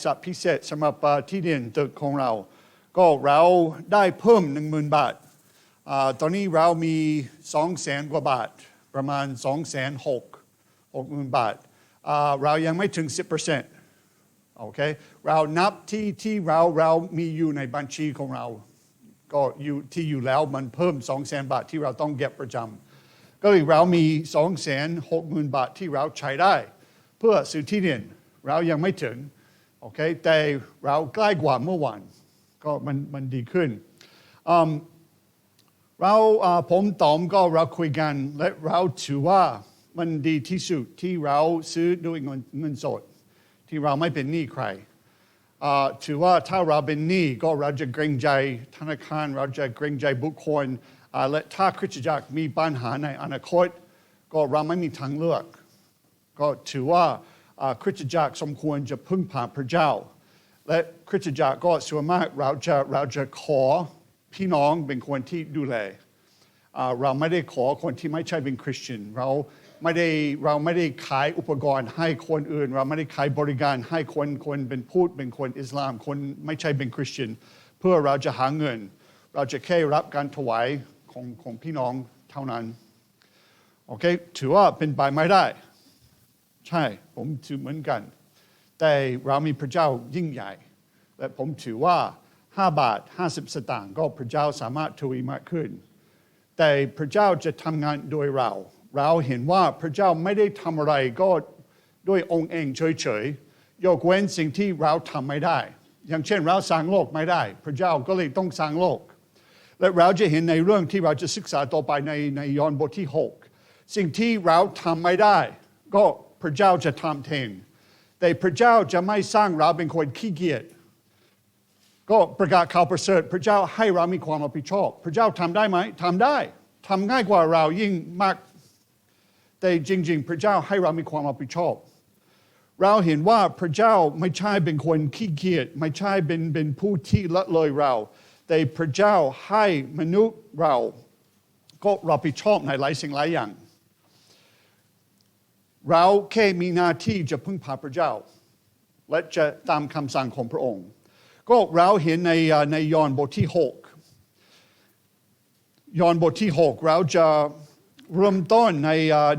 สับพิเศษสำหรับที่ดินตึกของเราก็เราได้เพิ่ม 10,000 บาทตอนนี้เรามี 200,000 กว่าบาทประมาณ 260,000 บาทเรายังไม่ถึง 10%โอเคเรานับที่เรามีอยู่ในบัญชีของเราก็อยู่แล้วมันเพิ่ม 200,000 บาทที่เราต้องเก็บประจำก็เลยเรามี 260,000 บาทที่เราใช้ได้เพื่อซื้อที่ดินเรายังไม่ถึงโอเคแต่เราใกล้กว่าเมื่อวานก็มันดีขึ้นผมตอมก็เราคุยกันและเราถือว่ามันดีที่สุดที่เราซื้อด้วยเงินสดที่เราไม่เป็นหนี้ใครถือว่าถ้าเราเป็นหนี้ก็เราจะเกรงใจธนาคารเราจะเกรงใจบุคคลและถ้าคริสตจักรมีปัญหาในอนาคตก็เราไม่มีทางเลือกก็ถือว่าคริสตจักรสมควรจะพึ่งพาพระเจ้าและคริสตจักรก็ส่วนมากเราจะขอพี่น้องเป็นคนที่ดูแลเราไม่ได้ขอคนที่ไม่ใช่เป็นคริสเตียนเราไม่ได้ขายอุปกรณ์ให้คนอื่นเราไม่ได้ขายบริการให้คนเป็นพูดเป็นคนอิสลามคนไม่ใช่เป็นคริสเตียนเพื่อเราจะหาเงินเราจะแค่รับการถวายของพี่น้องเท่านั้นโอเคถือว่าเป็นไปไม่ได้ใช่ผมถือเหมือนกันแต่เรามีพระเจ้ายิ่งใหญ่และผมถือว่า5 บาท 50 สตางค์ก็พระเจ้าสามารถทวีมากขึ้นแต่พระเจ้าจะทำงานโดยเราเห็นว่าพระเจ้าไม่ได้ทำอะไรก็ด้วยองค์เองเฉยๆยกเว้นสิ่งที่เราทำไม่ได้อย่างเช่นเราสร้างโลกไม่ได้พระเจ้าก็เลยต้องสร้างโลกและเราจะเห็นในเรื่องที่เราจะศึกษาต่อไปในยอห์นบทที่6สิ่งที่เราทำไม่ได้ก็พระเจ้าจะทำแทนแต่พระเจ้าจะไม่สร้างเราเป็นคนขี้เกียจก็ประกาศข่าวประเสริฐพระเจ้าให้เรามีความรับผิดชอบพระเจ้าทำได้ไหมทำได้ทำง่ายกว่าเรายิ่งมากแต่จริงๆพระเจ้าให้เรามีความรับผิดชอบเราเห็นว่าพระเจ้าไม่ใช่เป็นคนขี้เกียจไม่ใช่เป็นผู้ที่ละเลยเราแต่พระเจ้าให้มนุษย์เราก็รับผิดชอบในหลายสิ่งหลายอย่างเราแค่มีหน้าที่จะพึ่งพาพระเจ้าและจะตามคำสั่งของพระองค์ก็เราเห็นในยอห์นบทที่6ยอห์นบทที่6เราจะเริ่มต้น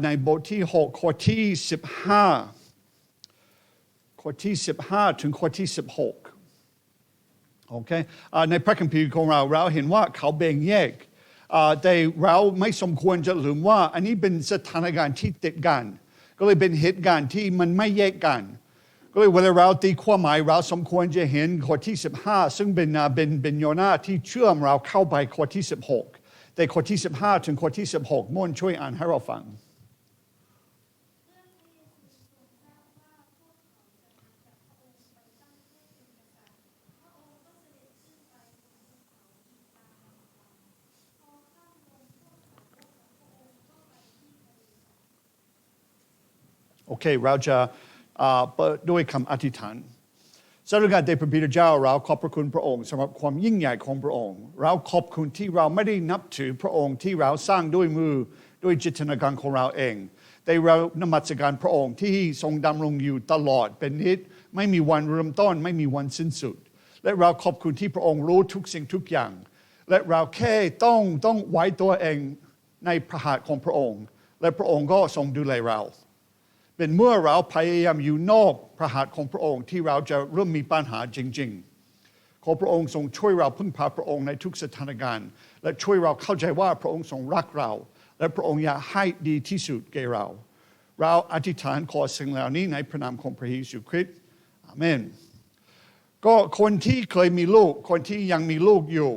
ในบทที่6ข้อที่15ถึงข้อที่16โอเคในพระคัมภีร์ของเราเห็นว่าเขาแบ่งแยกแต่เราไม่สมควรจะลืมว่าอันนี้เป็นสถานการณ์ที่ติดกันก็เลยเป็นเหตุการณ์ที่มันไม่แยกกันก็เลยเวลาเราตีความหมายเราสมควรจะเห็นข้อที่15ซึ่งเป็นโยนาที่เชื่อมเราเข้าไปข้อที่16แต่ข้อที่15ถึงข้อที่16ม่วนช่วยอ่านให้เราฟังโอเคเราจะเปิดด้วยคำอธิษฐานสรรเสริญแด่พระบิดาเจ้าเราขอบพระคุณพระองค์สำหรับความยิ่งใหญ่ของพระองค์เราขอบคุณที่เราไม่ได้นับถือพระองค์ที่เราสร้างด้วยมือด้วยจินตนาการของเราเองแต่เรานมัสการพระองค์ที่ทรงดำรงอยู่ตลอดเป็นนิจไม่มีวันเริ่มต้นไม่มีวันสิ้นสุดและเราขอบคุณที่พระองค์รู้ทุกสิ่งทุกอย่างและเราแค่ต้องไว้ตัวเองในพระหัตถ์ของพระองค์และพระองค์ก็ทรงดูแลเราเป็นเมื่อเราพยายามอยู่นอกพระหัตถ์ของพระองค์ที่เราจะเริ่มมีปัญหาจริงๆขอพระองค์ทรงช่วยเราพึ่งพาพระองค์ในทุกสถานการณ์และช่วยเราเข้าใจว่าพระองค์ทรงรักเราและพระองค์อยากให้ดีที่สุดแก่เราเราอธิษฐานขอสิ่งเหล่านี้ในพระนามของพระเยซูคริสต์อาเมนก็คนที่เคยมีลูกคนที่ยังมีลูกอยู่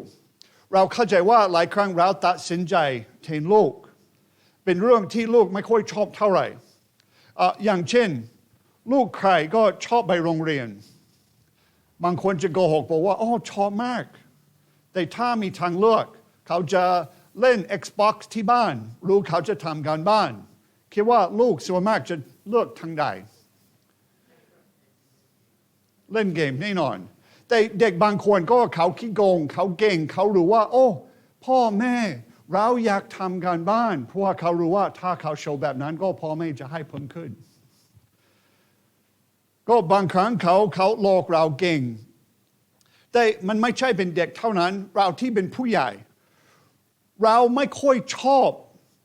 เราเข้าใจว่าหลายครั้งเราตัดสินใจแทนลูกเป็นเรื่องที่ลูกไม่ค่อยชอบเท่าไหร่อย่างเช่นลูกใครก็ชอบไปโรงเรียนบางคนจะโกหกบอกว่าชอบมากแต่ถ้ามีทางเลือกเขาจะเล่น Xbox ที่บ้านลูกเขาจะทำการบ้านคิดว่าลูกส่วนมากจะเลือกทางใดเล่นเกมแน่นอนแต่เด็กบางคนก็เขาขี้โกงเขาเก่งเขารู้ว่าพ่อแม่เราอยากทำการบ้านเพราะว่าเขารู้ว่าถ้าเขาโชว์แบบนั้นก็พ่อแม่จะให้เพิ่มขึ้น ก็บางครั้งเขาหลอกเราเก่งแต่มันไม่ใช่เป็นเด็กเท่านั้นเราที่เป็นผู้ใหญ่เราไม่ค่อยชอบ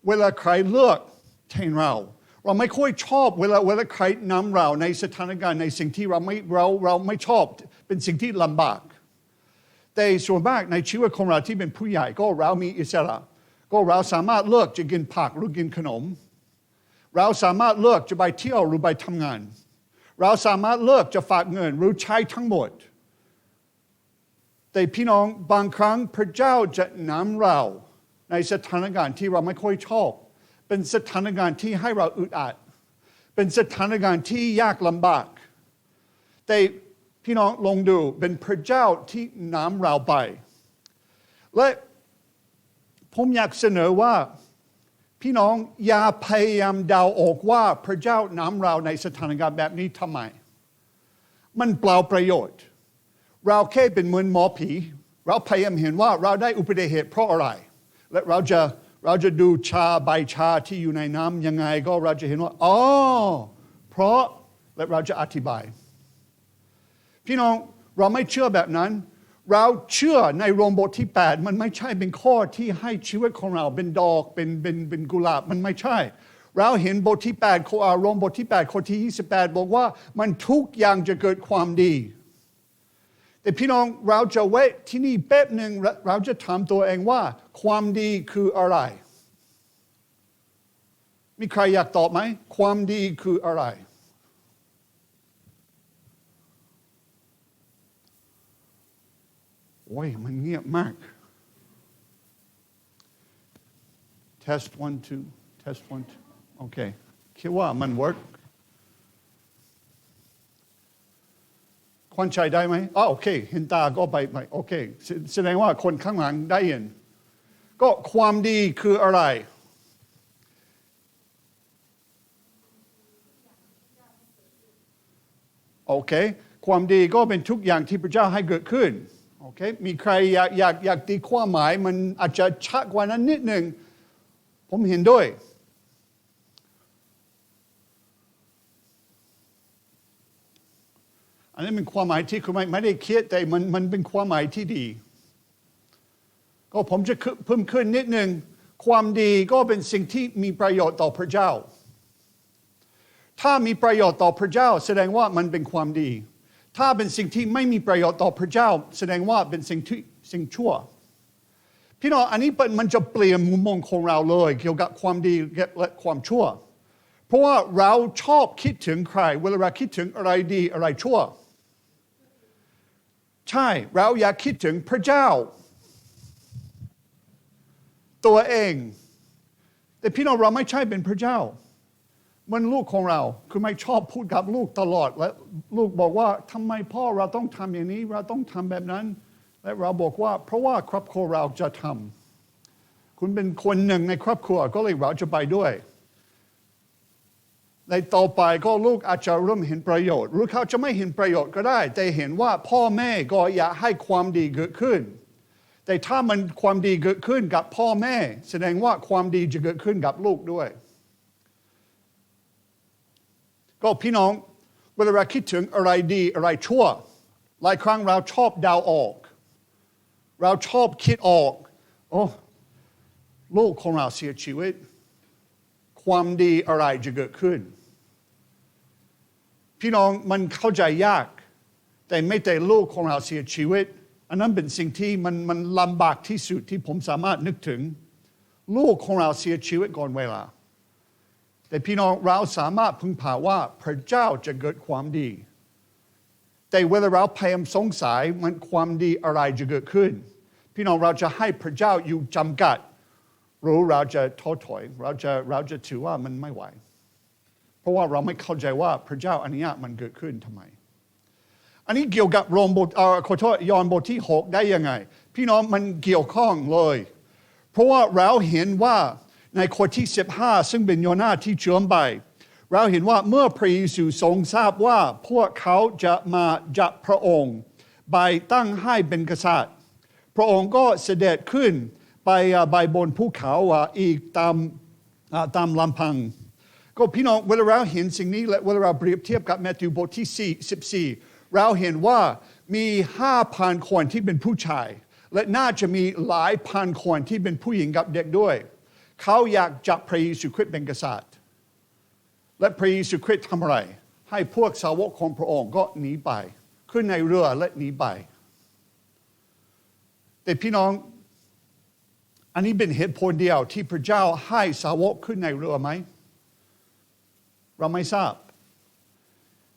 เวลาใครเลือกแทนเราไม่ค่อยชอบเวลาใครนำเราในสถานการณ์ในสิ่งที่เราไม่ชอบเป็นสิ่งที่ลำบากแต่ส่วนมากในชีวิตของเราที่เป็นผู้ใหญ่ก็เรามีอิสระก็เราสามารถเลือกจะกินผักหรือกินขนมเราสามารถเลือกจะไปเที่ยวหรือไปทำงานเราสามารถเลือกจะฝากเงินหรือใช้ทั้งหมดแต่พี่น้องบางครั้งพระเจ้าจะนำเราในสถานการณ์ที่เราไม่ค่อยชอบเป็นสถานการณ์ที่ให้เราอึดอัดเป็นสถานการณ์ที่ยากลำบากแต่พี่น้องลองดูเป็นพระเจ้าที่นำเราไปและผมอยากเสนอว่าพี่น้องอย่าพยายามเดาออกว่าพระเจ้านำเราในสถานการณ์แบบนี้ทำไมมันเปล่าประโยชน์เราแค่เป็นเหมือนหมอผีเราพยายามเห็นว่าเราได้อุบัติเหตุเพราะอะไรและเราจะดูใบชาที่อยู่ในน้ำยังไงก็เราจะเห็นว่าอ๋อเพราะและเราจะอธิบายพี่น้องเราไม่เชื่อแบบนั้นเราเชื่อในโรมบทที่8มันไม่ใช่เป็นข้อที่ให้ชีวิตของเราเป็นดอกเป็นกุหลาบมันไม่ใช่เราเห็นบทที่8ข้อโรมบทที่8ข้อที่28บอกว่ามันทุกอย่างจะเกิดความดีแต่พี่น้องเราจะเวทที่นี่แป๊บหนึ่งเราจะถามตัวเองว่าความดีคืออะไรมีใครอยากตอบไหมความดีคืออะไรโอ้ยมันเงียบมาก test 1 2 test 1 2โอเคคิดว่ามัน work คนใช้ได้ไหมโอเคเห็นตาก็ไปโอเคแสดงว่าคนข้างหลังได้ยินก็ความดีคืออะไรโอเคความดีก็เป็นทุกอย่างที่พระเจ้าให้เกิดขึ้นโอเคมีใครอยากตีความหมายมันอาจจะชัดกว่านั้นนิดหนึ่งผมเห็นด้วยอันนี้เป็นความหมายที่คุณไม่ได้คิดแต่มันเป็นความหมายที่ดีก็ผมจะเพิ่มขึ้นนิดหนึ่งความดีก็เป็นสิ่งที่มีประโยชน์ต่อพระเจ้าถ้ามีประโยชน์ต่อพระเจ้าแสดงว่ามันเป็นความดีถ้าเป็นสิ่งที่ไม่มีประโยชน์ต่อพระเจ้าแสดงว่าเป็นสิ่งชั่วพี่น้องอันนี้มันจะเปลี่ยนมุมมองของเราเลยเกี่ยวกับความดีและความชั่วเพราะว่าเราชอบคิดถึงใครเวลาเราคิดถึงอะไรดีอะไรชั่วใช่เราอยากคิดถึงพระเจ้าตัวเองแต่พี่น้องเราไม่ใช่เป็นพระเจ้ามันลูกของเราคือไม่ชอบพูดกับลูกตลอดและลูกบอกว่าทำไมพ่อเราต้องทำอย่างนี้เราต้องทำแบบนั้นและเราบอกว่าเพราะว่าครอบครัวเราจะทำคุณเป็นคนหนึ่งในครอบครัวก็เลยเราจะไปด้วยในต่อไปก็ลูกอาจจะเริ่มเห็นประโยชน์หรือเขาจะไม่เห็นประโยชน์ก็ได้แต่เห็นว่าพ่อแม่ก็อยากให้ความดีเกิดขึ้นแต่ถ้ามันความดีเกิดขึ้นกับพ่อแม่แสดงว่าความดีจะเกิดขึ้นกับลูกด้วยก็พี่น้องเวลาเราคิดถึงอะไรดีอะไรชั่วหลายครั้งเราชอบเดาออกเราชอบคิดออกโอ้ลูกของเราเสียชีวิตความดีอะไรจะเกิดขึ้นพี่น้องมันเข้าใจยากแต่ไม่แต่ลูกของเราเสียชีวิตอันนั้นเป็นสิ่งที่มันลำบากที่สุดที่ผมสามารถนึกถึงลูกของเราเสียชีวิตก่อนเวลาแต่พี่น้องเราสามารถพึ่งพาว่าพระเจ้าจะเกิดความดีแต่เวลาเราพยายามสงสัยมันความดีอะไรจะเกิดขึ้นพี่น้องเราจะให้พระเจ้าอยู่จำกัดหรือเราจะท้อถอยเราจะถือว่ามันไม่ไหวเพราะว่าเราไม่เข้าใจว่าพระเจ้าอันนี้มันเกิดขึ้นทำไมอันนี้เกี่ยวกับโรมบทขอโทษยอห์นบทที่6ได้ยังไงพี่น้องมันเกี่ยวข้องเลยเพราะว่าเราเห็นว่าในข้อที่15ซึ่งเป็นโยนาที่เชื่อมไปเราเห็นว่าเมื่อพระเยซูทรงทราบว่าพวกเขาจะมาจับพระองค์ไปตั้งให้เป็นกษัตริย์พระองค์ก็เสด็จขึ้นไปบนภูเขาอีกตามลำพัง ก็พี่น้องเวลาเราเห็นสิ่งนี้และเวลาเราเปรียบเทียบกับมัทธิวบทที่14เราเห็นว่ามี 5,000 คนที่เป็นผู้ชายและน่าจะมีหลายพันคนที่เป็นผู้หญิงกับเด็กด้วยเขาอยากจับพระเยซูคริสต์เป็นกษัตริย์และพระเยซูคริสต์ทำอะไรให้พวกสาวกของพระองค์ก็หนีไปขึ้นในเรือและหนีไปแต่พี่น้องอันนี้เป็นเหตุผลเดียวที่พระเจ้าให้สาวกขึ้นในเรือไหมเราไม่ทราบ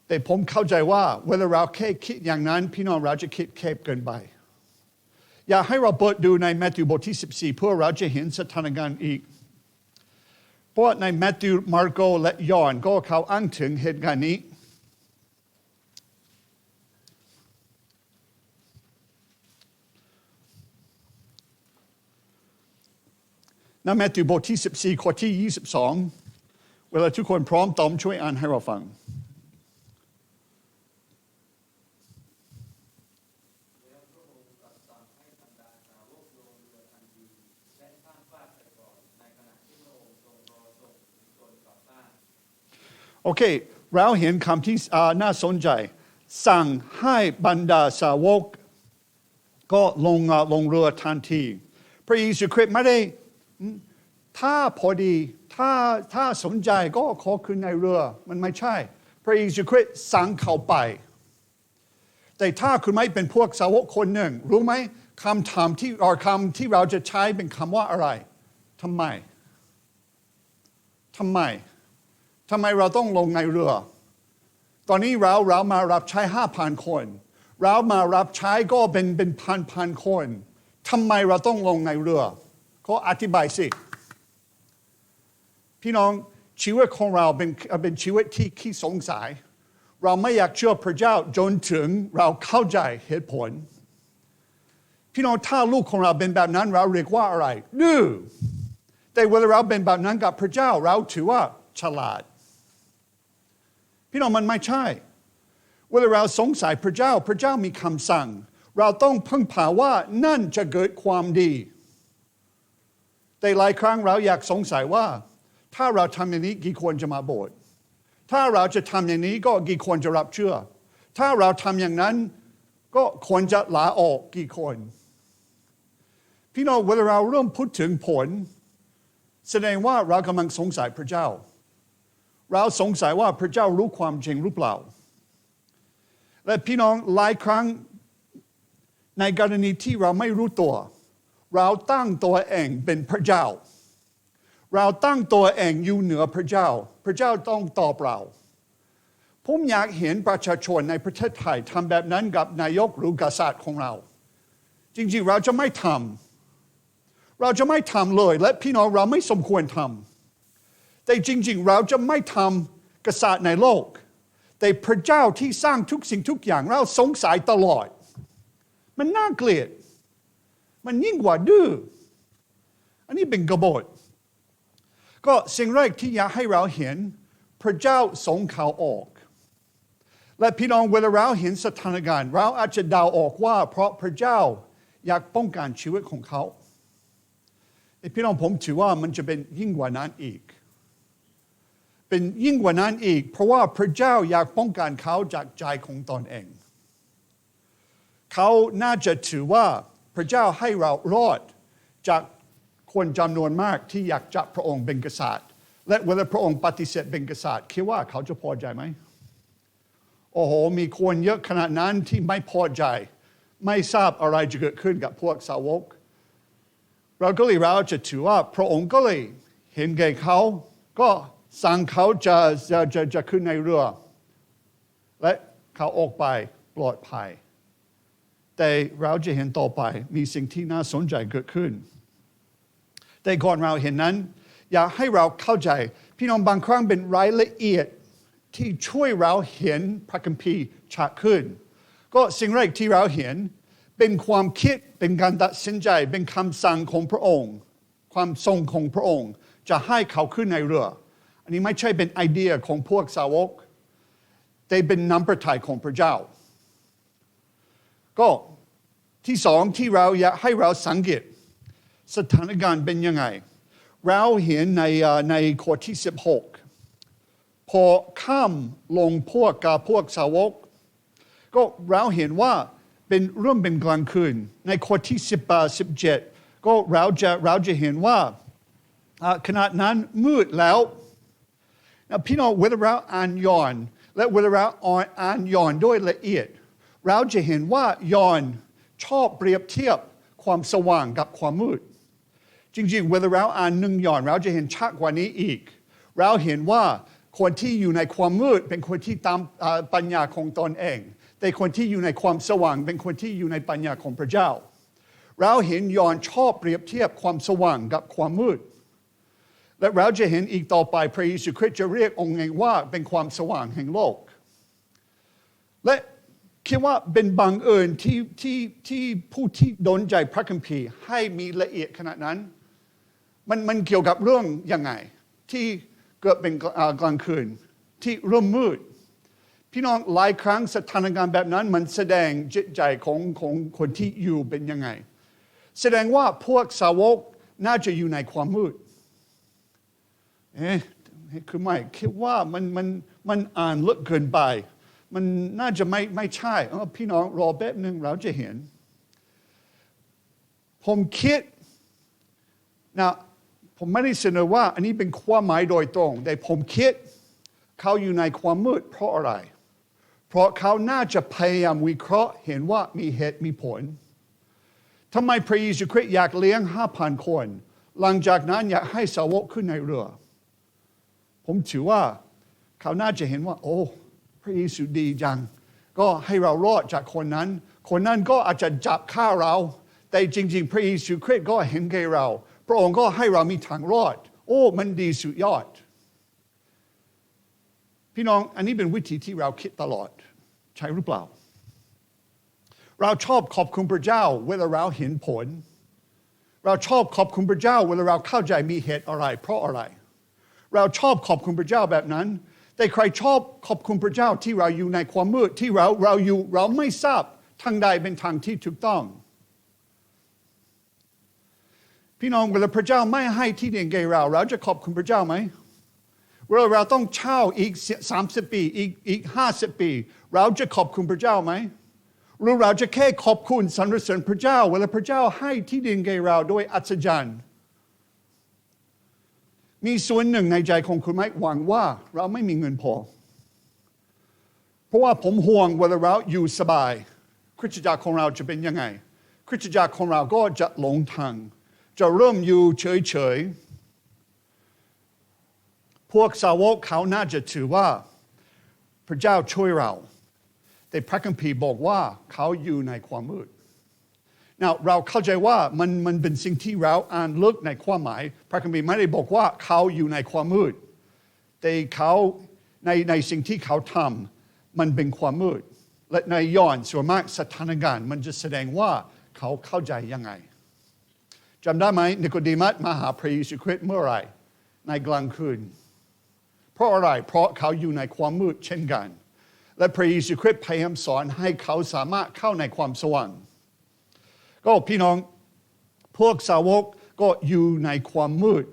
แต่ผมเข้าใจว่าเวลาเราแค่คิดอย่างนั้นพี่น้องเราจะคิดแคบเกินไปอยากให้เราเปิดดูในมัทธิวบทที่14เพื่อเราจะเห็นสถานการณ์อีกเพราะในมัทธิวมาระโกและยอห์นก็เขาอ้างถึงเหตุการณ์นี้ในมัทธิวบทที่14ข้อที่22เวลาทุกคนพร้อมตอมช่วยอ่านให้เราฟังโอเคเราเห็นคำที่น่าสนใจสั่งให้บรรดาสาวกก็ลงเรือทันทีพระเยซูคริสต์ไม่ได้ถ้าพอดีถ้าสนใจก็ขอขึ้นในเรือมันไม่ใช่พระเยซูคริสต์สั่งเขาไปแต่ถ้าคุณไม่เป็นพวกสาวกคนหนึ่งรู้ไหมคำที่เราจะใช้เป็นคำว่าอะไรทำไมเราต้องลงในเรือตอนนี้เรามารับใช้ 5,000 คนเรามารับใช้ก็เป็นพันคนทำไมเราต้องลงในเรือขออธิบายสิพี่น้องชีวิตของเราเป็นชีวิตที่ขี้สงสัยเราไม่อยากเชื่อพระเจ้าจนถึงเราเข้าใจเหตุผลพี่น้องถ้าลูกของเราเป็นแบบนั้นเราเรียกว่าอะไรดื้อแต่เวลาเราเป็นแบบนั้นกับพระเจ้าเราถือว่าฉลาดพี่น้องมันไม่ใช่เวลาเราสงสัยพระเจ้ามีคำสั่งเราต้องพึ่งพาว่านั่นจะเกิดความดีแต่หลายครั้งเราอยากสงสัยว่าถ้าเราทำอย่างนี้กี่คนจะมาโบสถ์ถ้าเราจะทำอย่างนี้ก็กี่คนจะรับเชื่อถ้าเราทำอย่างนั้นก็ควรจะลาออกกี่คนพี่น้องเวลาเราเริ่มพูดถึงผลแสดงว่าเรากำลังสงสัยพระเจ้าเราสงสัยว่าพระเจ้ารู้ความจริงหรือเปล่าและพี่น้องหลายครั้งในกรณีที่เราไม่รู้ตัวเราตั้งตัวเองเป็นพระเจ้าเราตั้งตัวเองอยู่เหนือพระเจ้าต้องตอบเราผมอยากเห็นประชาชนในประเทศไทยทำแบบนั้นกับนายกหรือกษัตริย์ของเราจริงๆเราจะไม่ทำเลยและพี่น้องเราไม่สมควรทำแต่จริงๆเราจะไม่ทำกษัตริย์ในโลกแต่พระเจ้าที่สร้างทุกสิ่งทุกอย่างเราสงสัยตลอดมันน่าเกลียดมันยิ่งกว่าดื้ออันนี้เป็นกบฏก็สิ่งแรกที่อยากให้เราเห็นพระเจ้าส่งเขาออกและพี่น้องเวลาเราเห็นสถานการณ์เราอาจจะเดาออกว่าเพราะพระเจ้าอยากป้องกันชีวิตของเขาแต่พี่น้องผมถือว่ามันจะเป็นยิ่งกว่านั้นอีกเป็นยิ่งกว่านั้นอีกเพราะว่าพระเจ้าอยากป้องกันเขาจากใจของตนเองเขาน่าจะถือว่าพระเจ้าให้เรารอดจากคนจำนวนมากที่อยากจับพระองค์เป็นกษัตริย์และเวลาพระองค์ปฏิเสธเป็นกษัตริย์คิดว่าเขาจะพอใจไหมโอ้โหมีคนเยอะขนาดนั้นที่ไม่พอใจไม่ทราบอะไรจะเกิดขึ้นกับพวกสาวกเราจะถือว่าพระองค์ก็เลยเห็นแก่เขาก็สั่งเขาจะขึ้นในเรือและเขาออกไปปลอดภัยแต่เราจะเห็นต่อไปมีสิ่งที่น่าสนใจเกิดขึ้นแต่ก่อนเราเห็นนั้นอยากให้เราเข้าใจพี่น้องบางครั้งเป็นรายละเอียดที่ช่วยเราเห็นพระคัมภีร์ชัดขึ้นก็สิ่งแรกที่เราเห็นเป็นความคิดเป็นการตัดสินใจเป็นคำสั่งของพระองค์ความทรงของพระองค์จะให้เขาขึ้นในเรืออันนี้ไม่ใช่เป็นไอเดียของพวกสาวกแต่เป็นน้ำพระทัยของพระเจ้าก็ที่สองที่เราอยากให้เราสังเกตสถานการณ์เป็นยังไงเราเห็นในข้อที่16 พอข้ามลงพวกสาวกก็เราเห็นว่าเป็นเริ่มเป็นกลางคืนในข้อที่17ก็เราจะเห็นว่าขณะนั้นมืดแล้วพี่น้องเวลาเราอ่านยอห์นและเวลาเราอ่านยอห์นด้วยละเอียดเราจะเห็นว่ายอห์นชอบเปรียบเทียบความสว่างกับความมืดจริงๆเวลาเราอ่าน1ยอห์นเราจะเห็นชัดกว่านี้อีกเราเห็นว่าคนที่อยู่ในความมืดเป็นคนที่ตามปัญญาของตนเองแต่คนที่อยู่ในความสว่างเป็นคนที่อยู่ในปัญญาของพระเจ้าเราเห็นยอห์นชอบเปรียบเทียบความสว่างกับความมืดและเราจะเห็นอีกต่อไปพระเยซูคริสต์จะเรียกองค์เองว่าเป็นความสว่างแห่งโลกและคิดว่าเป็นบังเอิญที่ผู้ที่ดลใจพระคัมภีร์ให้มีละเอียดขนาดนั้นมันเกี่ยวกับเรื่องยังไงที่เกิดเป็นกลางคืนที่เริ่มมืดพี่น้องหลายครั้งสถานการณ์แบบนั้นมันแสดงจิตใจของคนที่อยู่เป็นยังไงแสดงว่าพวกสาวกน่าจะอยู่ในความมืดคือไม่คิดว่ามันอ่านลึกเกินไปมันน่าจะไม่ใช่พี่น้องรอแป๊บนึงเราจะเห็นผมคิดนะผมไม่ได้เสนอว่าอันนี้เป็นความหมายโดยตรงแต่ผมคิดเขาอยู่ในความมืดเพราะอะไรเพราะเขาน่าจะพยายามวิเคราะห์เห็นว่ามีเหตุมีผลทำไมพระเยซูคริสต์อยากเลี้ยง 5,000 คนหลังจากนั้นอยากให้สาวกขึ้นในเรือผมถือว่าเขาน่าจะเห็นว่าโอ้พระเยซูดีจังก็ให้เรารอดจากคนนั้นก็อาจจะจับฆ่าเราแต่จริงๆพระเยซูคริสต์ก็เห็นแก่เราพระองค์ก็ให้เรามีทางรอดโอ้มันดีสุดยอดพี่น้องอันนี้เป็นวิธีที่เราคิดตลอดใช่หรือเปล่าเราชอบขอบคุณพระเจ้าเวลาเราเห็นผลเราชอบขอบคุณพระเจ้าเวลาเราเข้าใจมีเหตุอะไรเพราะอะไรเราชอบขอบคุณพระเจ้าแบบนั้นแต่ใครชอบขอบคุณพระเจ้าที่เราอยู่ในความมืดที่เราไม่ทราบทางใดเป็นทางที่ถูกต้องพี่น้องเวลาพระเจ้าไม่ให้ที่ดินแก่เราจะขอบคุณพระเจ้าไหมเวลาเราต้องเช่าอีก30 ปีอีก50 ปีเราจะขอบคุณพระเจ้าไหมหรือเราจะแค่ขอบคุณสรรเสริญพระเจ้าเวลาพระเจ้าให้ที่ดินแก่เราโดยอัศจรรย์มีส่วนหนึ่งในใจของคุณไหมหวังว่าเราไม่มีเงินพอเพราะว่าผมห่วงเวลาเราอยู่สบายคริสตจักรของเราจะเป็นยังไงคริสตจักรของเราก็จะหลงทางจะเริ่มอยู่เฉยๆพวกสาวกเขาน่าจะถือว่าพระเจ้าช่วยเราแต่พระคัมภีร์บอกว่าเขาอยู่ในความมืดเราเข้าใจว่ามันเป็นสิ่งที่เราอ่านลึกในความหมายพระคัมภีร์ไม่ได้บอกว่าเขาอยู่ในความมืดแต่เขาในสิ่งที่เขาทำมันเป็นความมืดและในยอห์นส่วนมากสถานการณ์มันจะแสดงว่าเขาเข้าใจยังไงจำได้ไหมนิโคดีมัสมาหาพระเยซูคริสต์เมื่อไหร่ในกลางคืนเพราะอะไรเพราะเขาอยู่ในความมืดเช่นกันและพระเยซูคริสต์พยายามสอนให้เขาสามารถเข้าในความสว่างก็พี่น้องพวกสาวกก็อยู่ในความมืด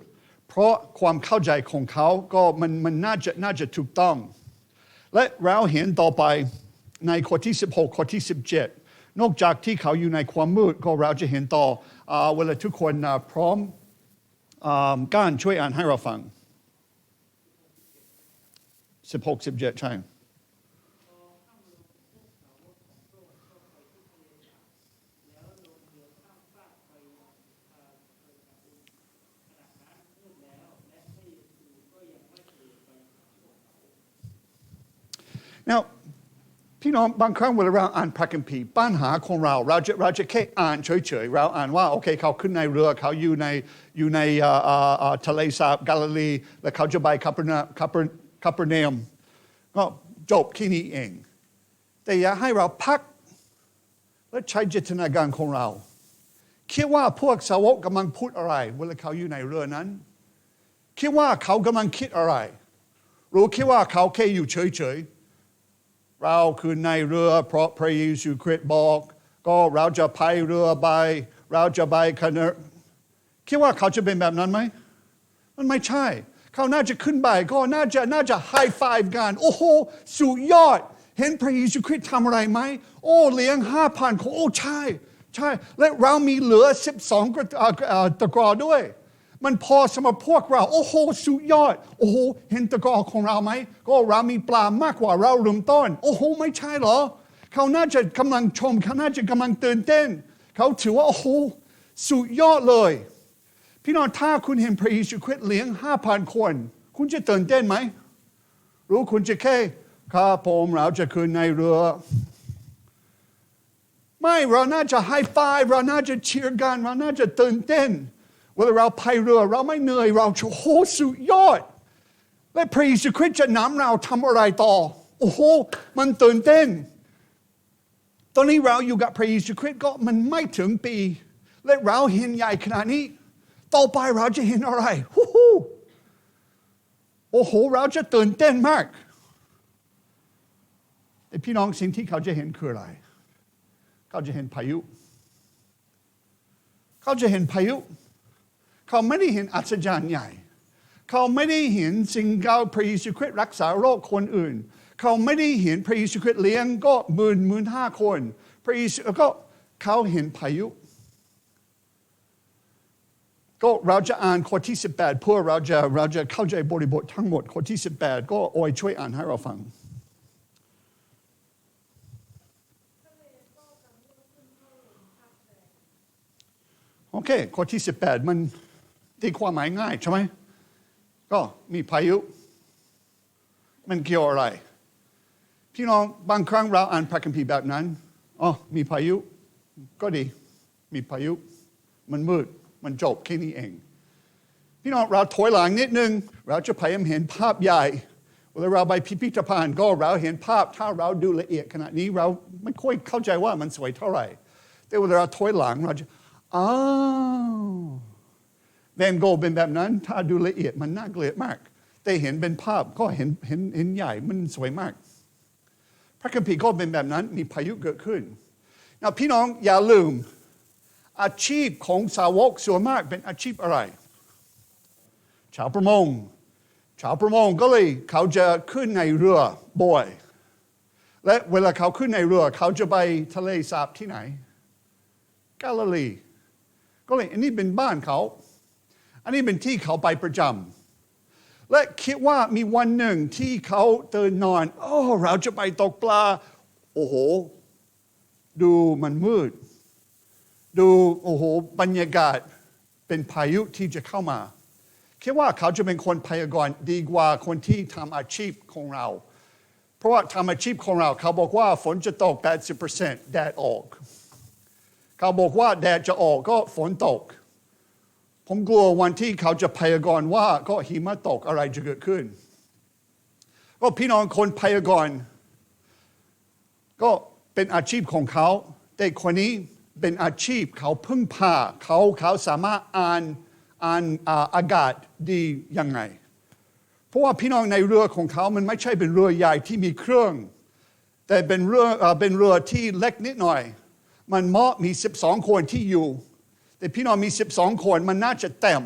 เพราะความเข้าใจของเขาก็มันน่าจะถูกต้องและเราเห็นต่อไปในข้อที่16ข้อที่17นอกจากที่เขาอยู่ในความมืดก็เราจะเห็นต่อเวลาทุกคนพร้อมการช่วยอ่านให้เราฟัง16 17ใช่Now พี่น้องบางครั้งเวลาเราอ่านพระคัมภีร์ปัญหาของเราจะแค่อ่านเฉยๆเราอ่านว่าโอเคเขาขึ้นในเรือเขาอยู่ในทะเลสาบกาลิลีและเขาจะไปคาเปอร์เนมก็จบแค่นี้เองแต่อยากให้เราพักและใช้จินตนาการของเราคิดว่าพวกสาวกกำลังพูดอะไรเวลาเขาอยู่ในเรือนั้นคิดว่าเขากำลังคิดอะไรรู้คิดว่าเขาแค่อยู่เฉยๆเราคือในเรือเพราะพระเยซูคริสต์บอกก็เราจะพายเรือไปเราจะไปคิดว่าเขาจะเป็นแบบนั้นไหมมันไม่ใช่ เขาน่าจะขึ้นไปก็น่าจะไฮไฟฟ์กันโอ้โหสุดยอดเห็นพระเยซูคริสต์ทำอะไรไหมโอ้เลี้ยง 5,000 คนโอ้ใช่และเรามีเหลือ12ตะกร้อด้วยมันพอสำหรับพวกเราโอ้โหสุดยอดโอ้โหเห็นตะกร้อของเราไหมก็เรามีปลามากกว่าเราเริ่มต้นโอ้โหไม่ใช่เหรอเขาน่าจะกำลังชมเขาน่าจะกำลังตื่นเต้นเขาถือว่าโอ้โหสุดยอดเลยพี่น้องถ้าคุณเห็นพระเยซูคริสต์เลี้ยง 5,000 คนคุณจะตื่นเต้นไหมรู้คุณจะแค่ข้าผมเราจะขึ้นในเรือไม่เราน่าจะไฮไฟฟ์เราน่าจะเชียร์กันเราน่าจะตื่นเต้นเวลาเราพายเรือเราไม่เหนื่อยเราโอ้โหสุดยอดและพระเยซูคริสต์จะนำเราทำอะไรต่อโอ้โหมันตื่นเต้นตอนนี้เราอยู่กับพระเยซูคริสต์ก็มันไม่ถึงปีและเราเห็นใหญ่ขนาดนี้ต่อไปเราจะเห็นอะไรโอ้โหเราจะตื่นเต้นมากแต่พี่น้องสิ่งที่เขาจะเห็นคืออะไรเขาจะเห็นพายุเขาจะเห็นพายุเขาไม่ได้เห็นอัศจรรย์ใหญ่เขาไม่ได้เห็นสิ่งเก่าพระเยซูคริสต์รักษาโรคคนอื่นเขาไม่ได้เห็นพระเยซูคริสต์เลี้ยงก็15,000 คนพระเยซูก็เขาเห็นพายุก็เราจะอ่านข้อที่18เพื่อเราจะเข้าใจบริบททั้งหมดข้อที่18ก็โอยช่วยอ่านให้เราฟังโอเคข้อที่18มันตีความหมายง่ายใช่ไหมก็มีพายุมันเกี่ยวอะไรพี่น้องบางครั้งเราอ่านพระคัมภีร์แบบนั้นอ๋อมีพายุก็ดีมีพายุมันมืดมันจบแค่นี้เองพี่น้องเราถอยหลังนิดนึงเราจะพยายามเห็นภาพใหญ่เวลาเราไปพิพิธภัณฑ์ก็เราเห็นภาพถ้าเราดูละเอียดขนาดนี้เราไม่ค่อยเข้าใจว่ามันสวยเท่าไหร่แต่เวลาเราถอยหลังเราจะอ้าวแวนโกเป็นแบบนั้นถ้าดูละเอียดมันน่าเกลียดมากแต่เห็นเป็นภาพก็เห็นใหญ่มันสวยมากพระคัมภีร์ก็เป็นแบบนั้นมีพายุเกิดขึ้นนะพี่น้องอย่าลืมอาชีพของสาวกส่วนมากเป็นอาชีพอะไรชาวประมงก็เลยเขาจะขึ้นในเรือบ่อยและเวลาเขาขึ้นในเรือเขาจะไปทะเลสาบที่ไหนกาลิลีก็เลยอันนี้เป็นบ้านเขาอันนี้เป็นที่เขาไปประจำและคิดว่ามีวันหนึ่งที่เขาตื่นนอนโอ้เราจะไปตกปลาโอ้โหดูมันมืดดูโอ้โหบรรยากาศเป็นพายุที่จะเข้ามาคิดว่าเขาจะเป็นคนพยากรณ์ดีกว่าคนที่ทำอาชีพของเราเพราะว่าทำอาชีพของเราเขาบอกว่าฝนจะตก 80% แดดออกเขาบอกว่าแดดจะออกก็ฝนตกผมกลัววันที่เขาจะพยากรณ์ว่าก็หิมะตกอะไรจะเกิดขึ้นก็พี่น้องคนพยากรณ์ก็เป็นอาชีพของเขาแต่คนนี้เป็นอาชีพเขาพึ่งพาเขาสามารถอ่านอากาศดียังไงเพราะว่าพี่น้องในเรือของเขามันไม่ใช่เป็นเรือใหญ่ที่มีเครื่องแต่เป็นเรือที่เล็กนิดหน่อยมันเหมาะมี12 คนที่อยู่แต่พี่น้องมี12 คนมันน่าจะเต็ม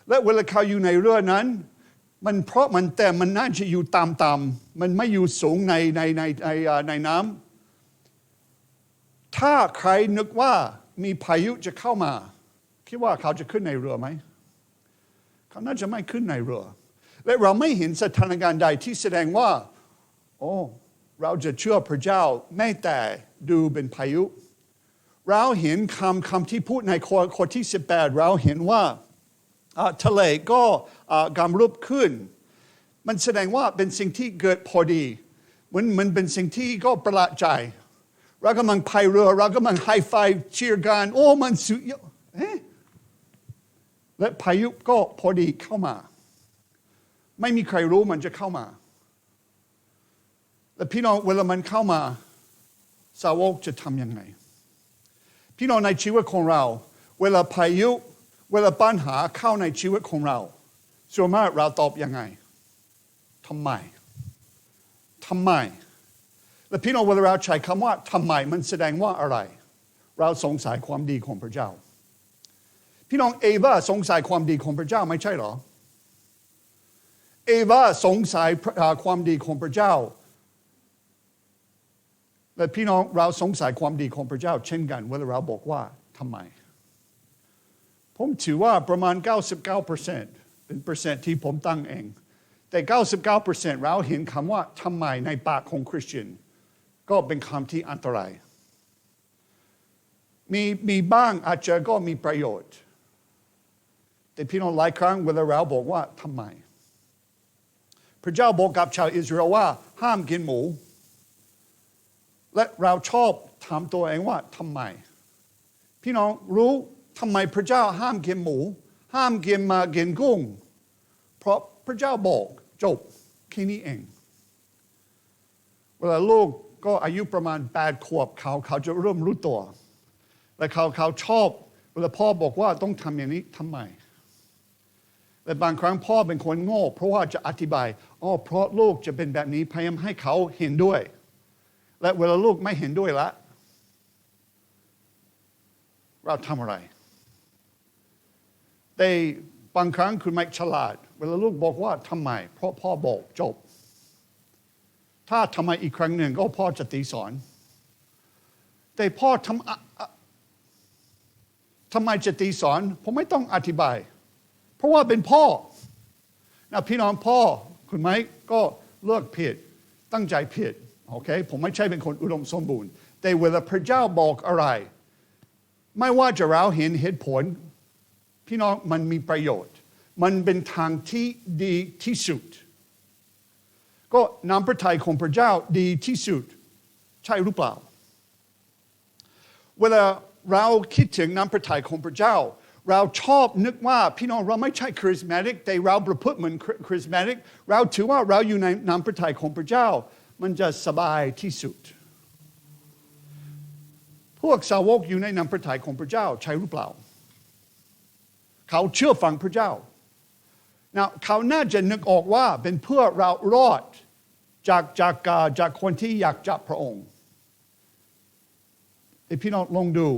และเวลาเขาอยู่ในเรือนั้นมันเพราะมันเต็มมันน่าจะอยู่ต่ำๆมันไม่อยู่สูงในน้ำถ้าใครนึกว่ามีพายุจะเข้ามาคิดว่าเขาจะขึ้นในเรือไหมเขาน่าจะไม่ขึ้นในเรือและเราไม่เห็นสถานการณ์ใดที่แสดงว่าโอ้เราจะเชื่อพระเจ้าแม้แต่ดูเป็นพายุเราเห็นคำที่พูดในข้อที่18เราเห็นว่าทะเลก็กำรุบขึ้นมันแสดงว่าเป็นสิ่งที่เกิดพอดีมันเป็นสิ่งที่ก็ประหลาดใจเรากำลังพายเรือเรากำลังไฮไฟว์เชียร์กันโอ้มันสุดยอดและพายุก็พอดีเข้ามาไม่มีใครรู้มันจะเข้ามาและพี่น้องเวลามันเข้ามาสาวกจะทำยังไงพี่น้องในชีวิตของเราเวลาพายุเวลาปัญหาเข้าในชีวิตของเราส่วนมากเราตอบยังไงทำไมและพี่น้องเวลาเราใช้คำว่าทำไมมันแสดงว่าอะไรเราสงสัยความดีของพระเจ้าพี่น้องเอวาสงสัยความดีของพระเจ้าไม่ใช่หรอ เอวาสงสัยความดีของพระเจ้าและพี่น้องเราสงสัยความดีของพระเจ้าเช่นกันเวลาเราบอกว่าทำไมผมถือว่าประมาณ 99% เป็นเปอร์เซ็นต์ที่ผมตั้งเองแต่ 99% เราเห็นคำว่าทำไมในปากของคริสเตียนก็เป็นคำที่อันตรายมีบ้างอาจจะก็มีประโยชน์แต่พี่น้องหลายครั้งเวลาเราบอกว่าทำไมพระเจ้าบอกกับชาวอิสราเอลว่าห้ามกินหมูและเราชอบถามตัวเองว่าทำไมพี่น้องรู้ทำไมพระเจ้าห้ามกินหมูห้ามกินกุ้งเพราะพระเจ้าบอกจบแค่นี้เองเวลาลูกก็อายุประมาณ8 ขวบเขาจะเริ่มรู้ตัวและเขาชอบเวลาพ่อบอกว่าต้องทำอย่างนี้ทำไมและบางครั้งพ่อเป็นคนโง่เพราะว่าจะอธิบายเพราะลูกจะเป็นแบบนี้พยายามให้เขาเห็นด้วยและเวลาลูกไม่เห็นด้วยละเราทำอะไรแต่บางครั้งคุณไม่ฉลาดเวลาลูกบอกว่าทำไมเพราะพ่อบอกจบถ้าทำไมอีกครั้งหนึ่งก็พ่อจะตีสอนแต่พ่อทำไมจะตีสอนผมไม่ต้องอธิบายเพราะว่าเป็นพ่อนะพี่น้องพ่อคุณไหมก็เลือกผิดตั้งใจผิดโอเคผมไม่ใช่เป็นคนอุดมสมบูรณ์แต่เวลาพระเจ้าบอกอะไรไม่ว่าจะเราเห็นเหตุผลพี่น้องมันมีประโยชน์มันเป็นทางที่ดีที่สุดก็น้ำพระทัยของพระเจ้าดีที่สุดใช่หรือเปล่าเวลาเราคิดถึงน้ำพระทัยของพระเจ้าเราชอบนึกว่าพี่น้องเราไม่ใช่คริสมาติกแต่เราประพฤติเหมือนคริสมาติกเราถือว่าเราอยู่ในน้ำพระทัยของพระเจ้ามันจะสบายที่สุดพวกสาวกอยู่ในน้ำพระทัยของพระเจ้าใช่หรือเปล่าเขาเชื่อฟังพระเจ้าเขาน่าจะนึกออกว่าเป็นเพื่อเรารอดจากคนที่อยากจับพระองค์แต่พี่น้องลองดู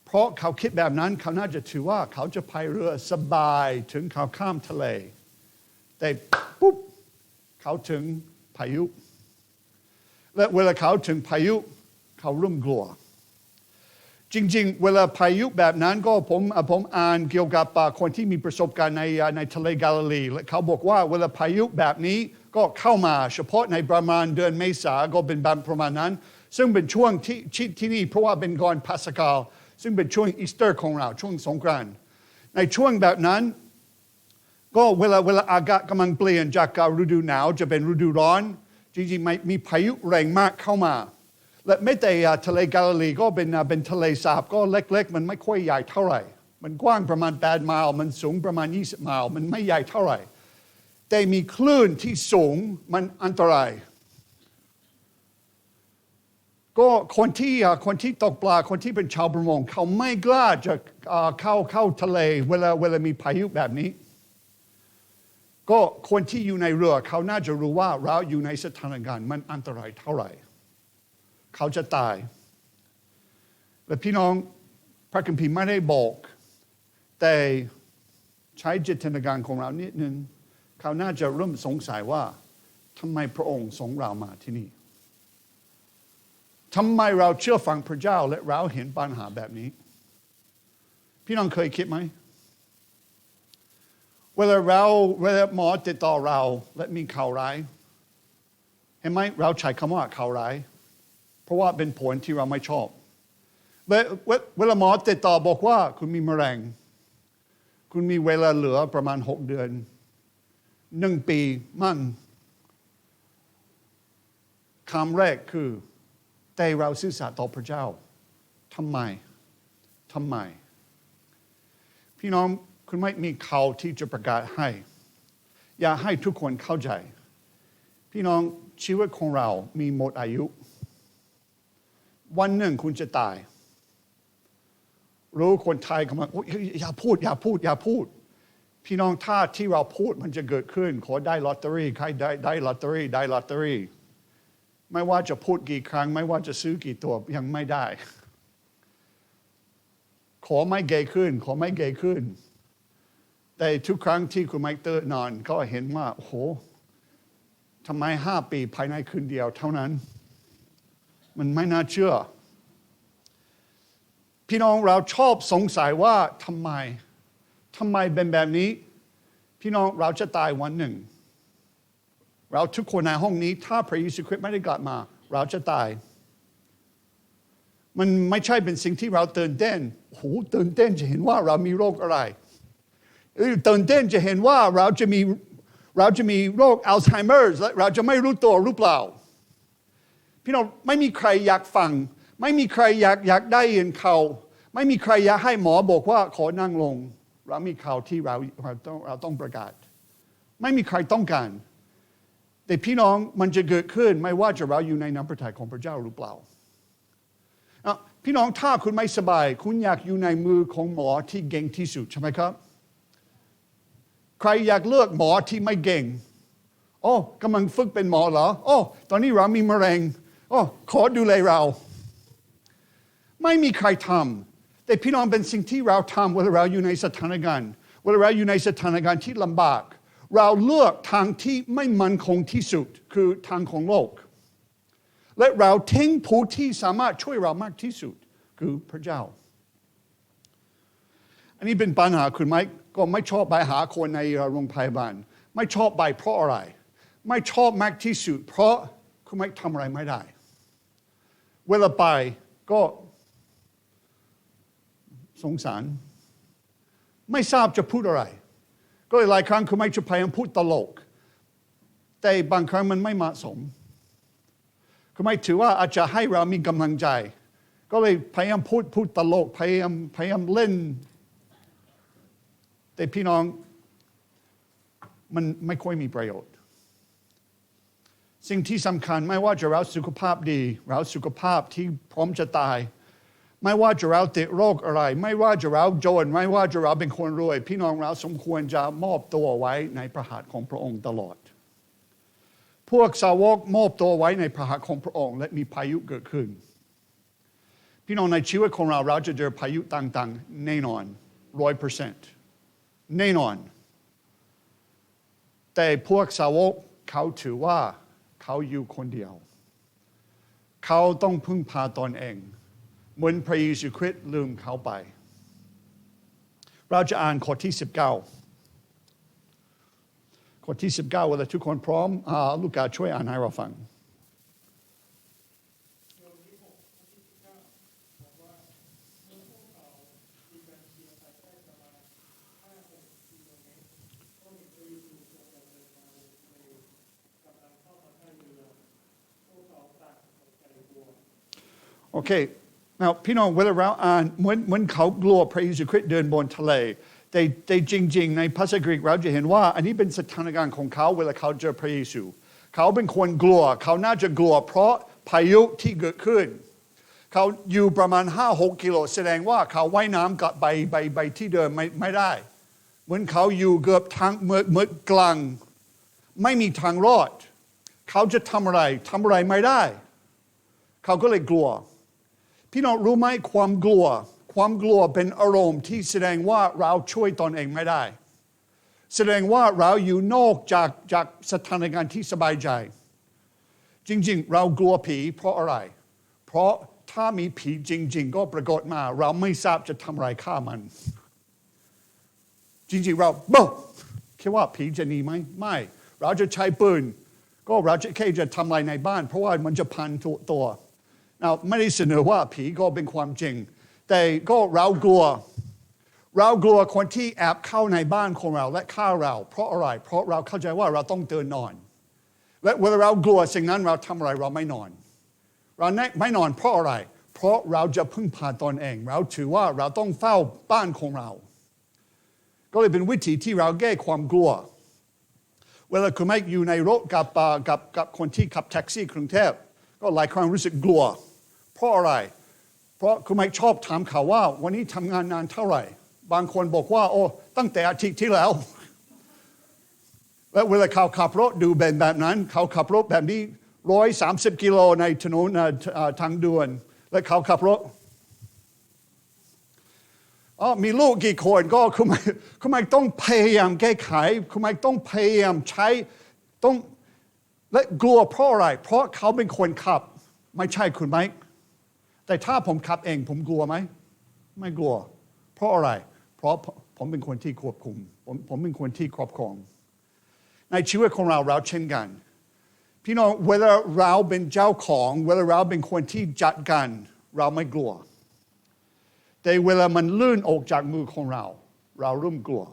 เพราะเขาคิดแบบนั้นเขาน่าจะถือว่าเขาจะพายเรือสบายถึงเขาข้ามทะเลแต่ปุ๊บเขาถึงพายุและเวลาเขาถึงพายุเขาเริ่มกลัวจริงๆเวลาพายุแบบนั้นก็ผมอ่านเกี่ยวกับคนที่มีประสบการณ์ในทะเลกาลิลีและเขาบอกว่าเวลาพายุแบบนี้ก็เข้ามาเฉพาะในประมาณเดือนเมษาก็เป็นแบบประมาณนั้นซึ่งเป็นช่วงที่นี่เพราะว่าเป็นก่อนพาสกาลซึ่งเป็นช่วงอีสเตอร์ของเราช่วงสงกรานต์ในช่วงแบบนั้นก็เวลาอากาศกำลังเปลี่ยนจากฤดูหนาวจะเป็นฤดูร้อนจริงๆมีพายุแรงมากเข้ามาและไม่แต่ทะเลกาลิลีก็เป็นทะเลสาบก็เล็กๆมันไม่ค่อยใหญ่เท่าไหร่มันกว้างประมาณ8 ไมล์มันสูงประมาณ20 ไมล์มันไม่ใหญ่เท่าไหร่แต่มีคลื่นที่สูงมันอันตรายก็คนที่ตกปลาคนที่เป็นชาวประมงเขาไม่กล้าจะเข้าทะเลเวลามีพายุแบบนี้ก็คนที่อยู่ในเรือเขาน่าจะรู้ว่าเราอยู่ในสถานการณ์มันอันตรายเท่าไหร่เขาจะตายและพี่น้องพระคัมภีร์ไม่ได้บอกแต่ใช้จินตนาการของเรานิดนึงเขาน่าจะเริ่มสงสัยว่าทำไมพระองค์ส่งเรามาที่นี่ทำไมเราเชื่อฟังพระเจ้าและเราเห็นปัญหาแบบนี้พี่น้องเคยคิดไหมเวลาหมอติดต่อเราและมีข่าวร้ายเห็นไหมเราใช้คำว่าข่าวร้ายเพราะว่าเป็นผลที่เราไม่ชอบเวลาหมอติดต่อบอกว่าคุณมีมะเร็งคุณมีเวลาเหลือประมาณ6 เดือน1 ปีมั่งคำแรกคือแต่เราซื่อสัตย์ต่อพระเจ้าทำไมพี่น้องคุณไม่มีข่าวที่จะประกาศให้อย่าให้ทุกคนเข้าใจพี่น้องชีวิตของเรามีหมดอายุวันหนึ่งคุณจะตายรู้คนไทยเขาบอกอย่าพูดพี่น้องถ้าที่เราพูดมันจะเกิดขึ้นขอได้ลอตเตอรี่ใครได้ลอตเตอรี่ไม่ว่าจะพูดกี่ครั้งไม่ว่าจะซื้อกี่ตัวยังไม่ได้ขอไม่เกยขึ้น แต่ทุกครั้งที่คุณไมค์ตื่นนอนก็เห็นว่าโอ้โหทำไม5 ปีภายในคืนเดียวเท่านั้นมันไม่น่าเชื่อพี่น้องเราชอบสงสัยว่าทำไมเป็นแบบนี้พี่น้องเราจะตายวันหนึ่งเราทุกคนในห้องนี้ถ้าพระเยซูคริสต์ไม่ได้กลับมาเราจะตายมันไม่ใช่เป็นสิ่งที่เราตื่นเต้นโอ้โหตื่นเต้นจะเห็นว่าเรามีโรคอะไรตื่นเต้นจะเห็นว่าเราจะมีโรคอัลไซเมอร์และเราจะไม่รู้ตัวหรือเปล่าพี่น้องไม่มีใครอยากฟังไม่มีใครอยากได้ยินข่าวไม่มีใครอยากให้หมอบอกว่าขอนั่งลงเรามีข่าวที่เราต้องประกาศไม่มีใครต้องการแต่พี่น้องมันจะเกิดขึ้นไม่ว่าจะเราอยู่ในน้ำพระทัยของพระเจ้าหรือเปล่าพี่น้องถ้าคุณไม่สบายคุณอยากอยู่ในมือของหมอที่เก่งที่สุดใช่ไหมครับใครอยากเลือกหมอที่ไม่เก่งโอ้กำลังฝึกเป็นหมอเหรอโอ้ตอนนี้เรามีมะเร็งโอ้ขอดูแลเราไม่มีใครทำแต่พี่น้องเป็นสิ่งที่เราทำเวลาเราอยู่ในสถานการณ์เวลาเราอยู่ในสถานการณ์ที่ลำบากเราเลือกทางที่ไม่มั่นคงที่สุดคือทางของโลกและเราทิ้งผู้ที่สามารถช่วยเรามากที่สุดคือพระเจ้าอันนี้เป็นปัญหาคุณไหมก็ไม่ชอบไปหาคนในโรงพยาบาลไม่ชอบไปเพราะอะไรไม่ชอบมากที่สุดเพราะคุณไม่ทำอะไรไม่ได้เวลาไปก็สงสารไม่ทราบจะพูดอะไรก็หลายครั้งคุณไม่จะพยายามพูดตลกแต่บางครั้งมันไม่เหมาะสมคุณไม่ถือว่าอาจจะให้เรามีกำลังใจก็เลยพยายามพูดตลกพยายามเล่นแต่พี่น้องมันไม่ค่อยมีประโยชน์สิ่งที่สำคัญไม่ว่าจะเราสุขภาพดีเราสุขภาพที่พร้อมจะตายไม่ว่าจะเราติดโรคอะไรไม่ว่าจะเราจนไม่ว่าจะเราเป็นคนรวยพี่น้องเราสมควรจะมอบตัวไว้ในพระหัตถ์ของพระองค์ตลอดพวกสาวกมอบตัวไว้ในพระหัตถ์ของพระองค์และมีพายุเกิดขึ้นพี่น้องในชีวิตของเราจะเจอพายุต่างๆแน่นอน 100% แน่นอนแต่พวกสาวกเขาถือว่าเขาอยู่คนเดียวเขาต้องพึ่งพาตนเองเหมือนพระเยซูคริสต์ลืมเขาไปเราจะอ่านข้อที่19ข้อที่19เวลาทุกคนพร้อมลูกาช่วยอ่านให้เราฟังโอเคพี่น้องเวลาเราอ่านเหมือนเขากลัวพระเยซูคริสต์เดินบนทะเลแต่จริงๆในภาษากรีกเราจะเห็นว่าอันนี้เป็นสถานการณ์ของเขาเวลาเขาเจอพระเยซูเขาเป็นคนกลัวเขาน่าจะกลัวเพราะพายุที่เกิดขึ้นเขาอยู่ประมาณ 5-6 กิโลแสดงว่าเขาว่ายน้ำกลับไปที่เดิมไม่ได้เหมือนเขาอยู่เกือบทางเมื่อกลางไม่มีทางรอดเขาจะทำอะไรไม่ได้เขาก็เลยกลัวพี่น้องรู้ไหมความกลัวเป็นอารมณ์ที่แสดงว่าเราช่วยตนเองไม่ได้แสดงว่าเราอยู่นอกจากสถานการณ์ที่สบายใจจริงๆเรากลัวผีเพราะอะไรเพราะถ้ามีผีจริงๆก็ปรากฏมาเราไม่ทราบจะทำอะไรฆ่ามันจริงๆเราคิดว่าผีจะหนีไหมไม่เราจะใช้ปืนก็เราจะแค่จะทำอะไรในบ้านเพราะว่ามันจะพันตัวไม่ได้เสนอว่าผีก็เป็นความจริงแต่ก็เรากลัวคนที่แอบเข้าในบ้านของเราและฆ่าเราเพราะอะไรเพราะเราเข้าใจว่าเราต้องตื่นนอนและเวลาเรากลัวสิ่งนั้นเราทำอะไรเราไม่นอนเราไม่นอนเพราะอะไรเพราะเราจะพึ่งพาตนเองเราถือว่าเราต้องเฝ้าบ้านของเราก็เลยเป็นวิธีที่เราแก้ความกลัวเวลาคุณไม่อยู่ในรถกับคนที่ขับแท็กซี่กรุงเทพก็หลายครั้งรู้สึกกลัวเพราะอะไรเพราะคุณไม่ชอบถามเขาว่าวันนี้ทำงานนานเท่าไหร่บางคนบอกว่าโอ้ตั้งแต่อาทิตย์ที่แล้วและเวลาเขาขับรถดูแบบนั้นเขาขับรถแบบนี้130 กิโลในถนนทางด่วนและเขาขับรถ มีลูกกี่คนก็คุณไม่ต้องพยายามแก้ไขคุณไม่ต้องพยายามใช้ต้องและกลัวเพราะอะไรเพราะเขาเป็นคนขับไม่ใช่คุณไหมแต่ถ้าผมขับเองผมกลัวไหมไม่กลัวเพราะอะไรเพราะผมเป็นคนที่ควบคุมผมเป็นคนที่ครอบครองในชีวิตของเราเช่นกันพี่น้องเวลาเราเป็นเจ้าของเวลาเราเป็นคนที่จัดการเราไม่กลัวแต่เวลามันลื่นออกจากมือของเราเริ่มกลัว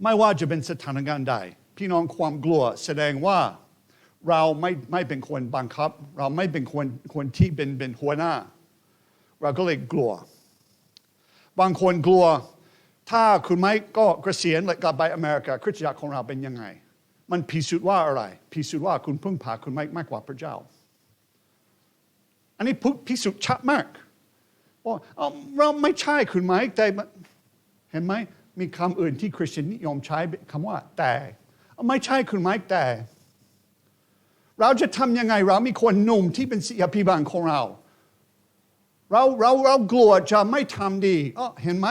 ไม่ว่าจะเป็นสถานการณ์ใดพี่น้องความกลัวแสดงว่าเราไม่เป็นคนบังคับเราไม่เป็นคนที่เป็นหัวหน้าเราก็เลยกลัวบางคนกลัวถ้าคุณไม่ก็เกษียณและกลับไปอเมริกาคริสตจักรของเราเป็นยังไงมันพิสูจน์ว่าอะไรพิสูจน์ว่าคุณพึ่งพาคุณไม่มากกว่าพระเจ้าอันนี้พิสูจน์ชัดมากว่าเราไม่ใช่คุณไหมแต่เห็นไหมมีคำอื่นที่คริสเตียนนิยมใช้คำว่าแต่ไม่ใช่คุณไหมแต่เราจะทำยังไงเรามีคนหนุ่มที่เป็นศิษยาภิบาลของเรากลัวจะไม่ทำดีเห็นไหม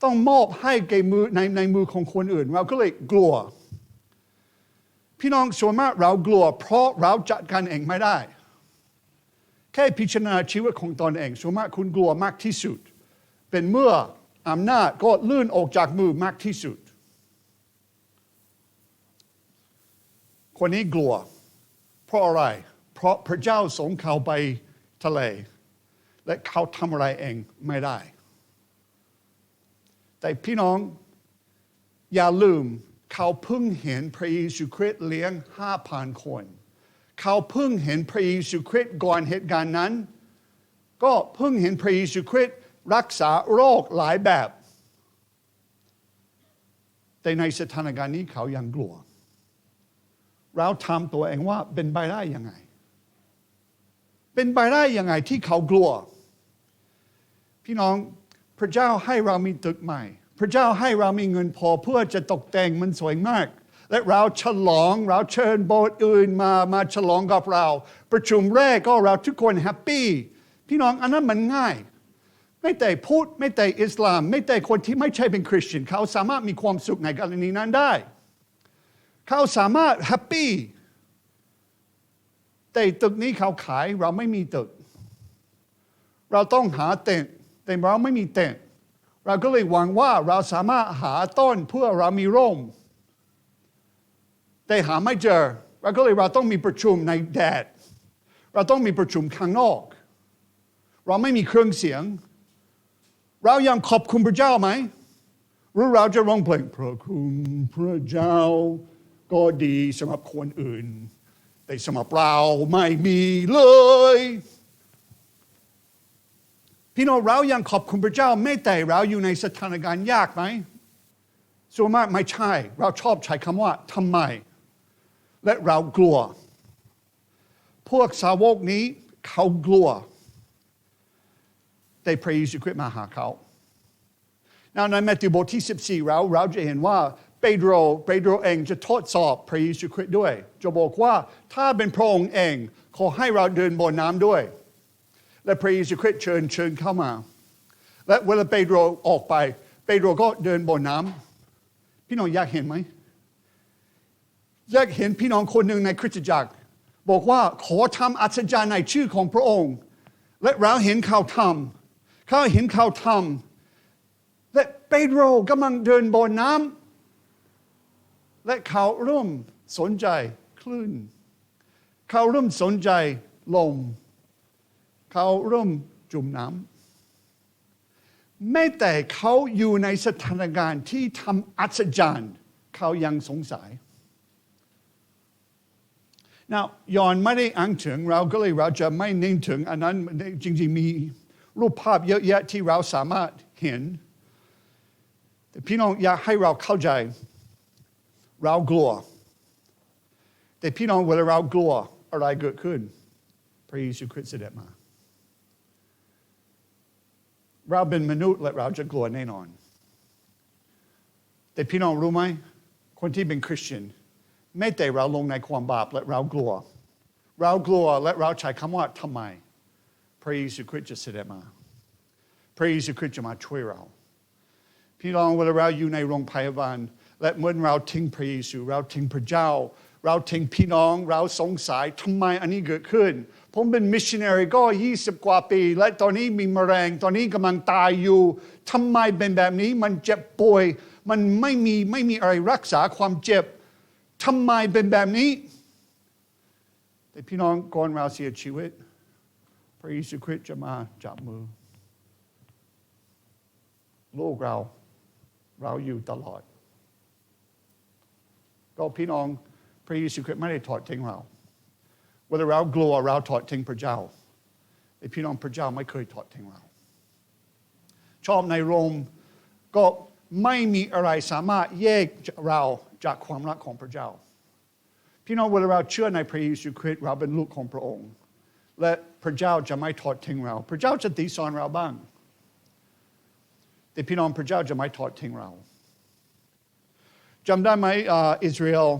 ต้องมอบให้แก่มือในมือของคนอื่นเราก็เลยกลัวพี่น้องส่วนมากเรากลัวเพราะเราจัดการเองไม่ได้แค่พิจารณาชีวิตของตนเองส่วนมากคุณกลัวมากที่สุดเป็นเมื่ออำนาจก็ลื่นออกจากมือมากที่สุดคนนี้กลัวเพราะอะไรเพราะพระเจ้าส่งเขาไปทะเลและเขาทำอะไรเองไม่ได้แต่พี่น้องอย่าลืมเขาเพิ่งเห็นพระเยซูคริสต์เลี้ยง 5,000 คนเขาเพิ่งเห็นพระเยซูคริสต์ก่อนเหตุการณ์นั้นก็เพิ่งเห็นพระเยซูคริสต์รักษาโรคหลายแบบแต่ในสถานการณ์นี้เขายังกลัวเราถามตัวเองว่าเป็นไปได้ยังไงเป็นไปได้ยังไงที่เขากลัวพี่น้องพระเจ้าให้เรามีตึกใหม่พระเจ้าให้เรามีเงินพอเพื่อจะตกแต่งมันสวยมากและเราฉลองเราเชิญโบสถ์อื่นมาฉลองกับเราประชุมแรกก็เราทุกคนแฮปปี้พี่น้องอันนั้นมันง่ายไม่แต่พุทธไม่แต่อิสลามไม่แต่คนที่ไม่ใช่เป็นคริสเตียนเขาสามารถมีความสุขในกรณีนั้นได้เขาสามารถแฮปปี้แต่ตึกนี้เขาขายเราไม่มีตึกเราต้องหาเต็นท์แต่เราไม่มีเต็นท์เราก็เลยหวังว่าเราสามารถหาต้นเพื่อเรามีร่มแต่หาไม่เจอเราก็เลยเราต้องมีประชุมในแดดเราต้องมีประชุมข้างนอกเราไม่มีเครื่องเสียงเรายังขอบคุณพระเจ้าไหมหรือเราจะร้องเพลงพระคุณพระเจ้าก็ดีสำหรับคนอื่นแต่สำหรับเราไม่มีเลยพี่น้องเรายังขอบคุณพระเจ้าไม่แต่เราอยู่ในสถานการณ์ยากไหมส่วนมากไม่ใช่เราชอบใช้คำว่าทำไมและเรากลัวพวกสาวกนี้เขากลัวแต่พระเยซูคริสต์มาหาเขาในมัทธิวบทที่14เราจะเห็นว่าเปโตรเองจะทดสอบพระเยซูคริสต์ด้วยจะบอกว่าถ้าเป็นพระองค์เองขอให้เราเดินบนน้ำด้วยและพระเยซูคริสต์เชิญเข้ามาและเวลาเปโตรออกไปเปโตรก็เดินบนน้ำพี่น้องอยากเห็นไหมอยากเห็นพี่น้องคนหนึ่งในคริสตจักรบอกว่าขอทำอัศจรรย์ในชื่อของพระองค์และเราเห็นเขาทำและเปโตรกำลังเดินบนน้ำและเขาเริ่มสนใจคลื่นเขาเริ่มสนใจลมเขาเริ่มจุ่มน้ำแม้แต่เขาอยู่ในสถานการณ์ที่ทำอัศจรรย์เขายังสงสัยยอนไม่ได้อ้างถึงเราจะไม่เน้นถึงอันนั้นจริงๆมีรูปภาพเยอะแยะที่เราสามารถเห็นแต่พี่น้องอยากให้เราเข้าใจเรากลัวแต่พี่น้องเวลาเรากลัวอะไรเกิดขึ้นพระเยซูคริสต์เสด็จมาเราเป็นมนุษย์และเราจะกลัวแน่นอนแต่พี่น้องรู้ไหมคนที่เป็นคริสเตียนไม่แต่เราลงในความบาปและเรากลัวและเราใช้คำว่าทำไมพระเยซูคริสต์จะเสด็จมา พระเยซูคริสต์จะมาช่วยเราพี่น้องเวลาเราอยู่ในโรงพยาบาลและเมื่อเราทิ้งพระเยซูเราทิ้งพระเจ้าเราทิ้งพี่น้องเราสงสัยทำไมอันนี้เกิดขึ้นผมเป็นมิชชันนารีก็20 กว่าปีและตอนนี้มีมะเร็งตอนนี้กำลังตายอยู่ทำไมเป็นแบบนี้มันเจ็บป่วยมันไม่มีอะไรรักษาความเจ็บทำไมเป็นแบบนี้แต่พี่น้องก่อนเราเสียชีวิตพระเยซูคริสต์จะมาจับมือลูกเราอยู่ตลอดก็พี่น้องพระเยซูคริสต์ไม่ได้ทอดทิ้งเราเวลาเรากลัวเราทอดทิ้งพระเจ้าแต่พี่น้องพระเจ้าไม่เคยทอดทิ้งเราชอบในโรมก็ไม่มีอะไรสามารถแยกเราจากความรักของพระเจ้าพี่น้องเวลาเราเชื่อในพระเยซูคริสต์เราเป็นลูกของพระองค์และพระเจ้าจะไม่ทอดทิ้งเราพระเจ้าจะตีสอนเราบ้างแต่พี่น้องพระเจ้าจะไม่ทอดทิ้งเราจำได้ไหมอิสราเอล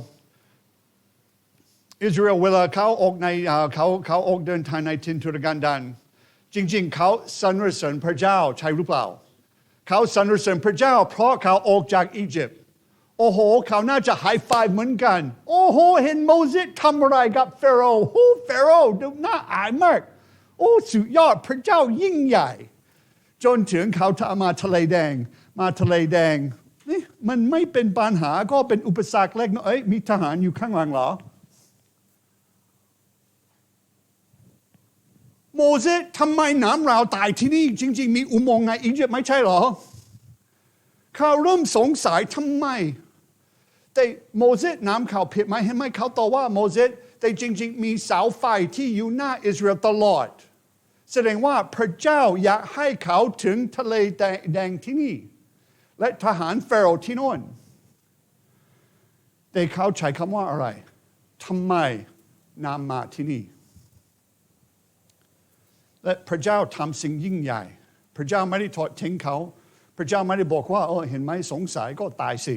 เวลาเขาออกในเขาออกเดินทางในทินทุรกันดารจริงๆเขาสรรเสริญพระเจ้าใช่หรือเปล่าเขาสรรเสริญพระเจ้าเพราะเขาออกจากอียิปต์โอ้โหเขาน่าจะไฮไฟว์เหมือนกันโอ้โหเห็นโมเสสทำอะไรกับเฟโรห์เฟโรห์ดูน่าอายมากโอ้สุดยอดพระเจ้ายิ่งใหญ่จนถึงเขามาทะเลแดงนี่มันไม่เป็นปัญหาก็เป็นอุปสรรคเล็กน้อยมีทหารอยู่ข้างหลังเหรอโมเสสทำไมน้ำเราตายที่นี่จริงๆมีอุโมงค์ในอียิปต์ไม่ใช่เหรอเขาเริ่มสงสัยทำไมแต่โมเสสน้ำเขาผิดไหมเห็นไหมเขาต่อว่าโมเสสแต่จริงๆมีเสาไฟที่อยู่หน้าอิสราเอลตลอดแสดงว่าพระเจ้าอยากให้เขาถึงทะเลแดงที่นี่และทหารเฟโรห์ที่โน่นแต่เขาใช้คำว่าอะไรทำไมน้ำมาที่นี่และพระเจ้าทำสิ่งยิ่งใหญ่พระเจ้าไม่ได้ทอดทิ้งเขาพระเจ้าไม่ได้บอกว่าเห็นไหมสงสัยก็ตายสิ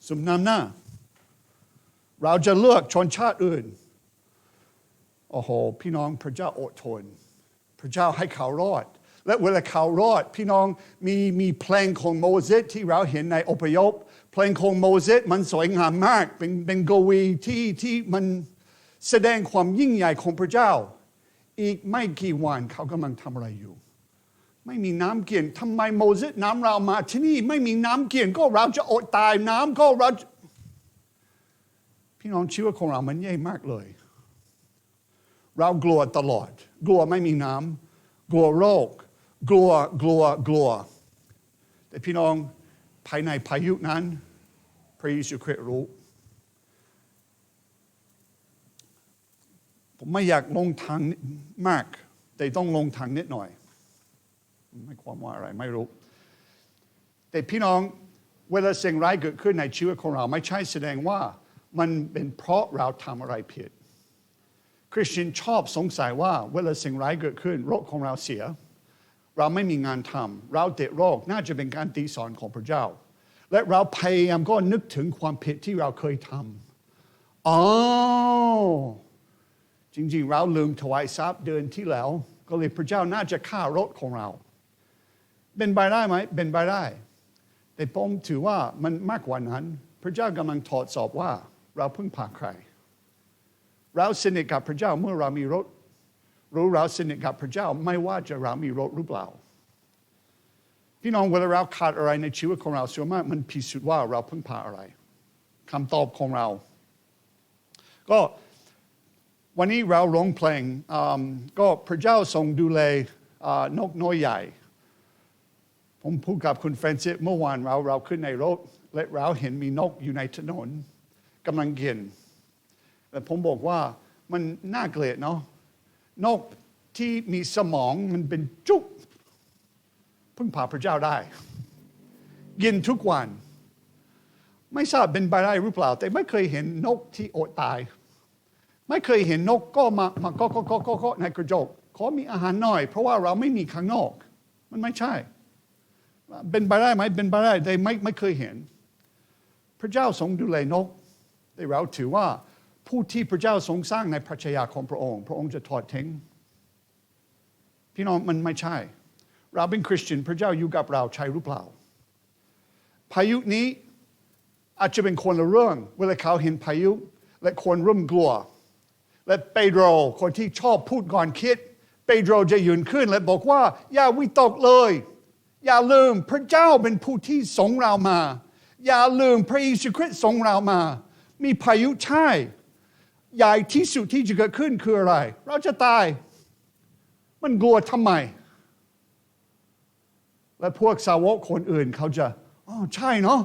สมน้ำหน้าเราจะเลือกชนชาติอื่นโอ้โหพี่น้องพระเจ้าอดทนพระเจ้าให้เขารอดและเวลาเขารอดพี่น้องมีเพลงของโมเสสที่เราเห็นในอพยพเพลงของโมเสสมันสวยงามมากเป็นกวีที่มันแสดงความยิ่งใหญ่ของพระเจ้าอีกไม่กี่วันเขากำลังทำอะไรอยู่ไม่มีน้ำกินทำไมโมเสสน้ำเรามาที่นี่ไม่มีน้ำกินก็เราจะอดตายน้ำก็เราพี่น้องชีวิตของเรามันแย่มากเลยเรากลัวตลอดกลัวไม่มีน้ำกลัวโรคกลัวแต่พี่น้องภายในพายุนั้นพระเยซูคริสต์รู้ผมไม่อยากลงทางมากแต่ต้องลงทางนิดหน่อยไม่ความว่าอะไรไม่รู้แต่พี่น้องเวลาสิ่งร้ายเกิดขึ้นในชีวิตของเราไม่ใช่แสดงว่ามันเป็นเพราะเราทำอะไรผิดคริสเตียนชอบสงสัยว่าเวลาสิ่งร้ายเกิดขึ้นโรคของเราเสียเราไม่มีงานทำเราติดโรคน่าจะเป็นการตีสอนของพระเจ้าและเราพยายามก็นึกถึงความผิดที่เราเคยทำจริงๆเราลืมถวายทรัพย์เดือนที่แล้วก็เลยพระเจ้าน่าจะฆ่ารถของเราเป็นไปได้ไหมเป็นไปได้แต่ผมถือว่ามันมากกว่านั้นพระเจ้ากำลังทดสอบว่าเราพึ่งพาใครเราสนิทกับพระเจ้าเมื่อเรามีรถรู้เราสนิทกับพระเจ้าไม่ว่าจะเรามีรถหรือเปล่าพี่น้องเวลาเราขาดอะไรในชีวิตของเราส่วนมากมันพิสูจน์ว่าเราพึ่งพาอะไรคำตอบของเราก็วันนี้เราร้องเพลงก็พระเจ้าทรงดูแลนกน้อยใหญ่ผมพูดกับคุณแฟรนซิสเมื่อวานเราขึ้นในรถและเราเห็นมีนกอยู่ในถนนกำลังกินแต่ผมบอกว่ามันน่าเกลียดเนาะนกที่มีสมองมันเป็นจุ๊บพึ่งพาพระเจ้าได้กินทุกวันไม่ทราบเป็นไปได้หรือเปล่าแต่ไม่เคยเห็นนกที่อดตายไม่เคยเห็นนกก็มาก็ในกระจกขอมีอาหารหน่อยเพราะว่าเราไม่มีข้างนอกมันไม่ใช่เป็นไปได้ไหมเป็นไปได้แต่ไม่เคยเห็นพระเจ้าทรงดูแลนกแต่เราถือว่าผู้ที่พระเจ้าทรงสร้างในพระชายาของพระองค์จะทอดทิ้งพี่น้องมันไม่ใช่ เราเป็นคริสเตียนพระเจ้าอยู่กับเราใช่หรือเปล่าพายุนี้อาจจะเป็นคนละเรื่องเวลาเขาเห็นพายุและคนเริ่มกลัวและเปโตรคนที่ชอบพูดก่อนคิดเปโตรจะยืนขึ้นและบอกว่าอย่าวิตกเลยอย่าลืมพระเจ้าเป็นผู้ที่ส่งเรามาอย่าลืมพระเยซูคริสต์ส่งเรามามีพายุใช่ใหญ่ที่สุดที่จะเกิดขึ้นคืออะไรเราจะตายมันกลัวทำไมและพวกสาวกคนอื่นเขาจะใช่เนาะ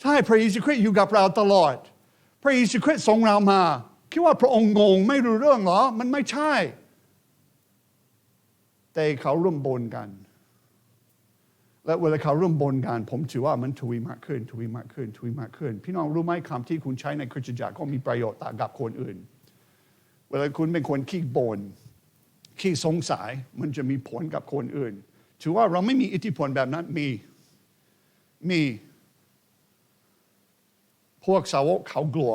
ใช่พระเยซูคริสต์อยู่กับเราตลอดพระเยซูคริสต์ส่งเรามาคิดว่าพระองค์งงไม่รู้เรื่องเหรอมันไม่ใช่แต่เขาร่วมบ่นกันและเวลาเขาร่วมบ่นกันผมถือว่ามันทวีมากขึ้นทวีมากขึ้นทวีมากขึ้นพี่น้องรู้ไหมคำที่คุณใช้ในคริสตจักรก็มีประโยชน์ต่างกับคนอื่นเวลาคุณเป็นคนขี้บ่นขี้สงสัยมันจะมีผลกับคนอื่นถือว่าเราไม่มีอิทธิพลแบบนั้นมีพวกสาวกเขากลัว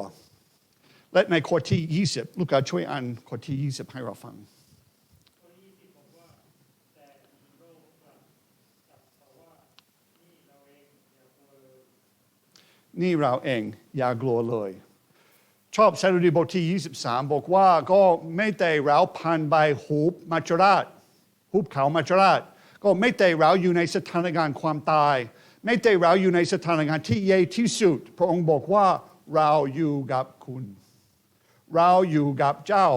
และในข้อที่20ลูกาช่วยอ่านข้อที่20ให้เราฟังนี่เราเองอย่ากลัวเลยชอบสดุดีบทที่23บอกว่าก็ไม่แต่เราผ่านไปหุบมัจจุราชหุบเขามัจจุราชก็ไม่แต่เราอยู่ในสถานการณ์ความตายไม่แต่เราอยู่ในสถานการณ์ที่แย่ที่สุดพระองค์บอกว่าเราอยู่กับคุณเราอยู่กับเจ้า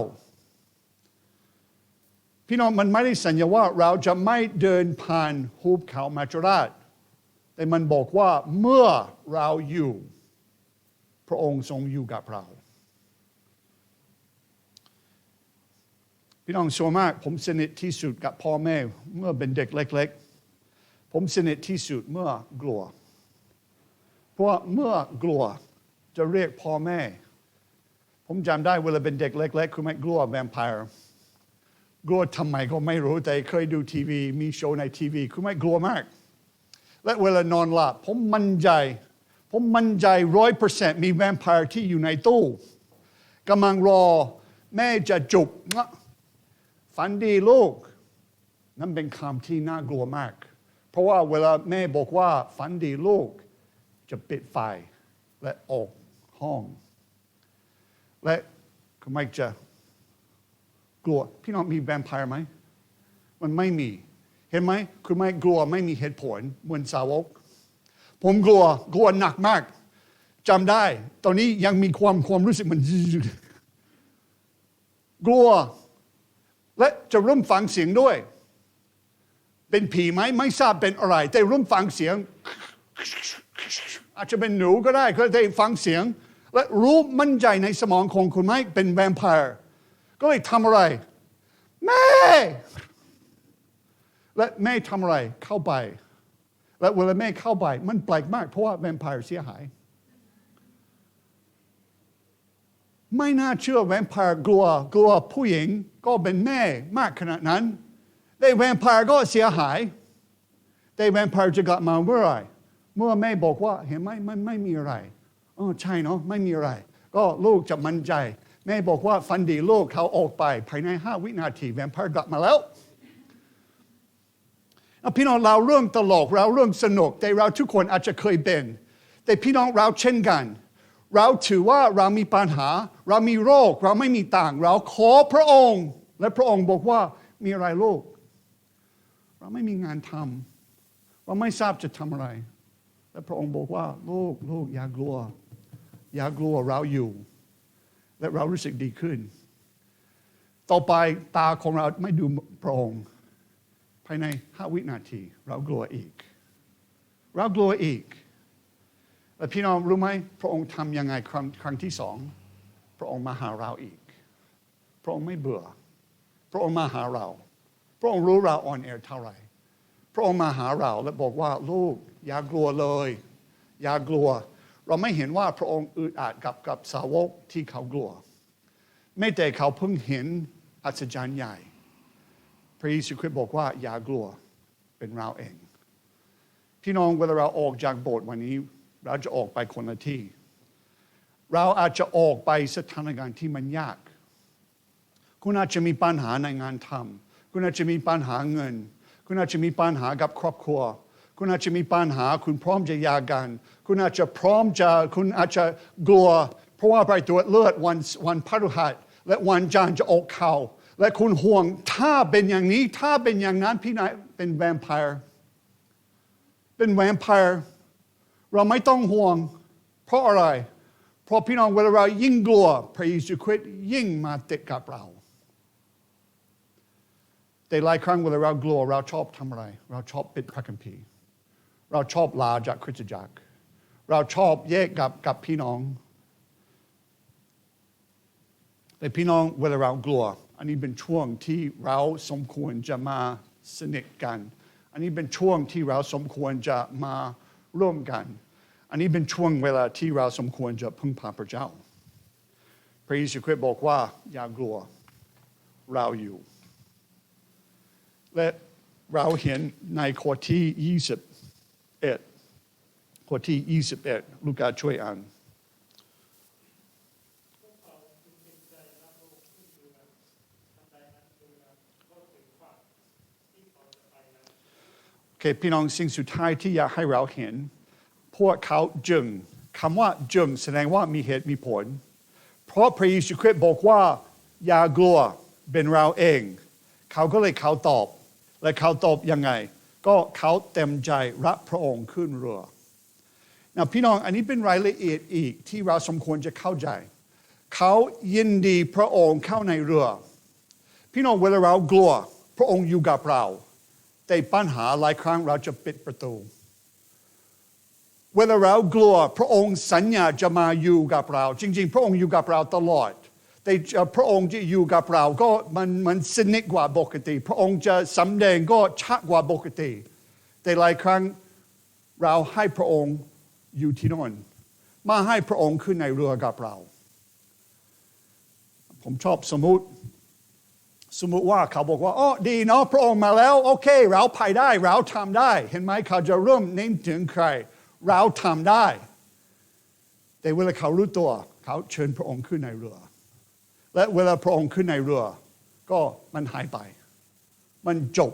พี่น้องมันไม่ได้สัญญาว่าเราจะไม่เดินผ่านหุบเขามัจจุราชแต่มันบอกว่าเมื่อเราอยู่พระองค์ทรงอยู่กับเราพี่น้องส่วนมากผมสนิทที่สุดกับพ่อแม่เมื่อเป็นเด็กเล็กๆผมสนิทที่สุดเมื่อกลัวเพราะเมื่อกลัวจะเรียกพ่อแม่ผมจำได้เวลาเป็นเด็กเล็กๆคือไม่กลัวแวมไพร์กลัวทำไมก็ไม่รู้แต่เคยดูทีวีมีโชว์ในทีวีคือไม่กลัวมากและเวลานอนหลับผมมั่นใจ 100% มีแวมไพร์ที่อยู่ในตู้กำลังรอแม่จะจุบฝันดีลูกนั่นเป็นคำที่น่ากลัวมากเพราะว่าเวลาแม่บอกว่าฝันดีลูกจะปิดไฟและออกห้องและทำไมจะกลัวพี่น้องมีแวมไพร์ไหมมันไม่มีเห็นไหมคือไม่กลัวไม่มีเหตุผลเหมือนสาวกผมกลัวหนักมากจำได้ตอนนี้ยังมีความรู้สึกมันกลัวและจะเริ่มฟังเสียงด้วยเป็นผีไหมไม่ทราบเป็นอะไรแต่เริ่มฟังเสียงอาจจะเป็นหนูก็ได้ก็ได้ฟังเสียงและรู้มั่นใจในสมองของคุณไหมเป็นแวมไพร์ก็เลยทำอะไรแม่และแม่ทำอะไรเข้าไปและเวลาแม่เข้าไปมันแปลกมากเพราะว่าแวมไพร์เสียหายไม่น่าเชื่อแวมไพร์กลัวผู้หญิงก็เป็นแม่มากขนาดนั้นแต่แวมไพร์ก็เสียหายแต่แวมไพร์จะกลับมาเมื่อไหร่เมื่อแม่บอกว่าเห็นไหมมันไม่มีอะไรใช่เนาะไม่มีอะไรก็ลูกจะมั่นใจแม่บอกว่าฟันดีลูกเขาออกไปภายใน5 วินาทีแวมไพร์กลับมาแล้วพี่น้องเราเรื่องตลกเราเรื่องสนุกแต่เราทุกคนอาจจะเคยเป็นแต่พี่น้องเราเช่นกันเราถือว่าเรามีปัญหาเรามีโรคเราไม่มีต่างเราขอพระองค์และพระองค์บอกว่ามีอะไรลูกเราไม่มีงานทำเราไม่ทราบจะทำอะไรและพระองค์บอกว่าลูกอย่ากลัวเราอยู่และเรารู้สึกดีขึ้นต่อไปตาของเราไม่ดูพระองค์ภายใน5 วินาทีเรากลัวอีกและพี่น้องรู้ไหมพระองค์ทำยังไงครั้งที่2พระองค์มาหาเราอีกพระองค์ไม่เบื่อพระองค์มาหาเราพระองค์รู้เราอ่อนแอเท่าไหร่พระองค์มาหาเราและบอกว่าลูกอย่ากลัวเลยอย่ากลัวเราไม่เห็นว่าพระองค์อึดอัดกับสาวกที่เขากลัวไม่แต่เขาเพิ่งเห็นอัศจรรย์ใหญ่พระเยซูคริสต์บอกว่าอย่ากลัวเป็นเราเองพี่น้องเวลาเราออกจากโบสถ์วันนี้เราจะออกไปคนละที่เราอาจจะออกไปสถานการณ์ที่มันยากคุณอาจจะมีปัญหาในงานทำคุณอาจจะมีปัญหาเงิน คุณอาจจะมีปัญหากับครอบครัวคุณอาจจะมีปัญหาคุณพร้อมจะหย่ากันคุณอาจจะคุณอาจจะกลัวเพราะว่าไปตรวจเลือดวันพฤหัสและวันจันทร์จะออกข่าวและคุณห่วงถ้าเป็นอย่างนี้ถ้าเป็นอย่างนั้นพี่นายเป็นแวมไพร์เราไม่ต้องห่วงเพราะอะไรเพราะพี่น้องเวลาเรายิ่งกลัวพระเยซูคริสต์ยิ่งมาติดกับเราแต่หลายครั้งเวลาเรากลัวเราชอบทำอะไรเราชอบปิดพระคัมภีร์เราชอบลาจากคริสตจักรเราชอบแยกกับพี่น้องแต่พี่น้องเวลาเรากลัวอันนี้เป็นช่วงที่เราสมควรจะมาสนิทกันอันนี้เป็นช่วงที่เราสมควรจะมาร่วมกันอันนี้เป็นช่วงเวลาที่เราสมควรจะพึ่งพาพระเจ้าพระเยซูคริสต์บอกว่าอย่ากลัวเราอยู่และเราเห็นในข้อที่21ข้อที่21ลูกาช่วยอ่านโอเคพี่น้องสิ่งสุดท้ายที่อยากให้เราเห็นพวกเขาจึงคำว่าจึงแสดงว่ามีเหตุมีผลเพราะพระเยซูคริสต์บอกว่าอย่ากลัวเป็นเราเองเขาก็เลยเขาตอบและเขาตอบยังไงก็เขาเต็มใจรับพระองค์ขึ้นเรือนะพี่น้องอันนี้เป็นรายละเอียดอีกที่เราสมควรจะเข้าใจเขายินดีพระองค์เข้าในเรือพี่น้องเวลาเรากลัวพระองค์อยู่กับเราแต่ปัญหาหลายครั้งเราจะปิดประตูเวลาเรากลัวพระองค์สัญญาจะมาอยู่กับเราจริงๆพระองค์อยู่กับเราตลอดแต่พระองค์จะอยู่กับเราก็มันสนิทกว่าปกติพระองค์จะสำแดงก็ชัดกว่าปกติแต่หลายครั้งเราให้พระองค์อยู่ที่นั่นมาให้พระองค์ขึ้นในเรือกับเราผมชอบสมมุติว่าเขาบอกว่าอ๋อดีเนาะพระองค์มาแล้วโอเคเราไปได้เราทำได้เห็นไหมเขาจะเริ่มเน้นถึงใครเราทำได้แต่เวลาเขารู้ตัวเขาเชิญพระองค์ขึ้นในเรือและเวลาพระองค์ขึ้นในเรือก็มันหายไปมันจบ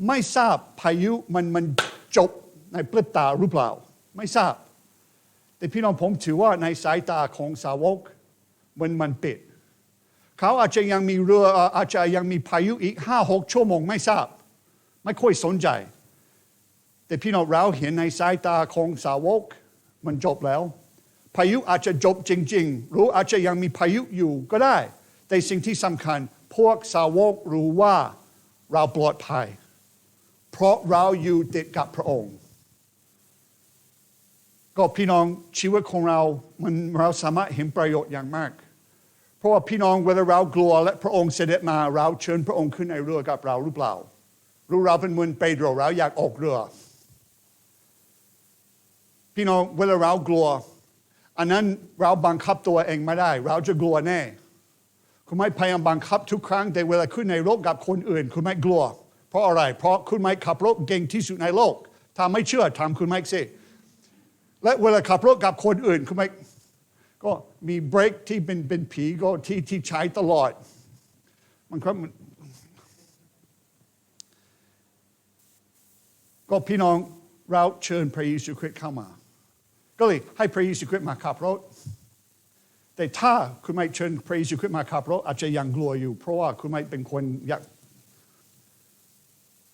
ไม่ทราบพายุมันจบในพริบตาหรือเปล่าไม่ทราบแต่พี่น้องผมถือว่าในสายตาของสาวกมันปิดเขาอาจจะยังมีเรืออาจจะยังมีพายุอีก 5-6 ชั่วโมงไม่ทราบไม่ค่อยสนใจแต่พี่น้องเราเห็นในสายตาของสาวกมันจบแล้วพายุอาจจะจบจริงๆหรืออาจจะยังมีพายุอยู่ก็ได้แต่สิ่งที่สำคัญพวกสาวกรู้ว่าเราปลอดภัยเพราะเราอยู่ติดกับพระองค์ก็พี่น้องชีวิตของเราสามารถเห็นประโยชน์อย่างมากเพราะว่าพี่น้องเวลาเรากลัวและพระองค์เสด็จมาเราเชิญพระองค์ขึ้นในเรือกับเราหรือเปล่ารู้เราเป็นเหมือนเปโตรเราอยากออกเรือพี่น้องเวลาเรากลัวอันนั้นเราบังคับตัวเองไม่ได้เราจะกลัวแน่คุณไม่พยายามบังคับทุกครั้งแต่เวลาขึ้นในรถกับคนอื่นคุณไม่กลัวเพราะอะไรเพราะคุณไม่ขับรถเก่งที่สุดในโลกถ้าไม่เชื่อถามคุณไม่สิและเวลาขับรถกับคนอื่นคุณไม่ก็มีเบรกที่เป็นผีก็ที่ใช้ตลอดมันครับก็พี่น้องเราเชิญพระเยซูคริสต์เข้ามาก็เลยให้พระเยซูคริสต์มาขับรถแต่ถ้าคุณไม่เชิญพระเยซูคริสต์มาขับรถอาจจะยังกลัวอยู่เพราะว่าคุณไม่เป็นคนอยาก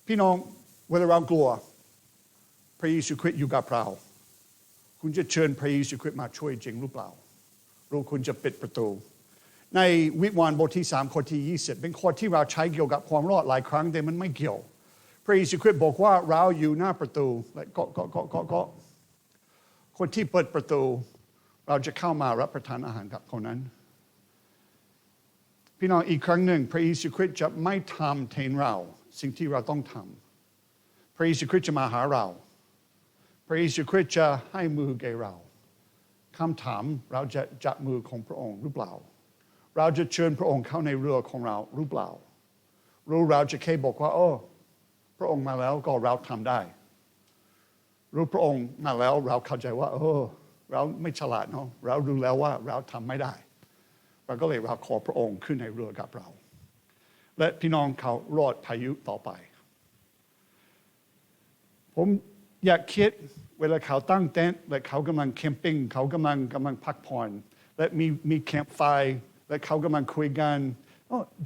พี่น้องเวลาเรากลัวพระเยซูคริสต์อยู่กับเราคุณจะเชิญพระเยซูคริสต์มาช่วยจริงหรือเปล่าหรือคุณจะปิดประตูในวิวรณ์บทที่3ข้อที่20เป็นข้อที่เราใช้เกี่ยวกับความรอดหลายครั้งแต่มันไม่เกี่ยวพระเยซูคริสต์บอกว่าเราอยู่หน้าประตูและก็คนที่เปิดประตูเราจะเข้ามารับประทานอาหารกับคนนั้นพี่น้องอีกครั้งหนึ่งพระเยซูคริสต์จะไม่ทำแทนเราสิ่งที่เราต้องทำพระเยซูคริสต์จะมาหาเราพระเยซูคริสต์จะให้มือแก่เราคำถามเราจะจับมือของพระองค์หรือเปล่าเราจะเชิญพระองค์เข้าในเรือของเราหรือเปล่าหรือเราจะแค่บอกว่าโอ้พระองค์มาแล้วก็เราทำได้รู้พระองค์มาแล้วเราเข้าใจว่าเราไม่ฉลาดเนาะเรารู้แล้วว่าเราทำไม่ได้เราก็เลยเราขอพระองค์ขึ้นในเรือกับเรา และพี่น้องเขารอดพายุต่อไปผมอยากคิดเวลาเขาตั้งเต็นท์และเขากำลังแคมปิ้งเขากำลังพักผ่อนและมีแคมป์ไฟและเขากำลังคุยกัน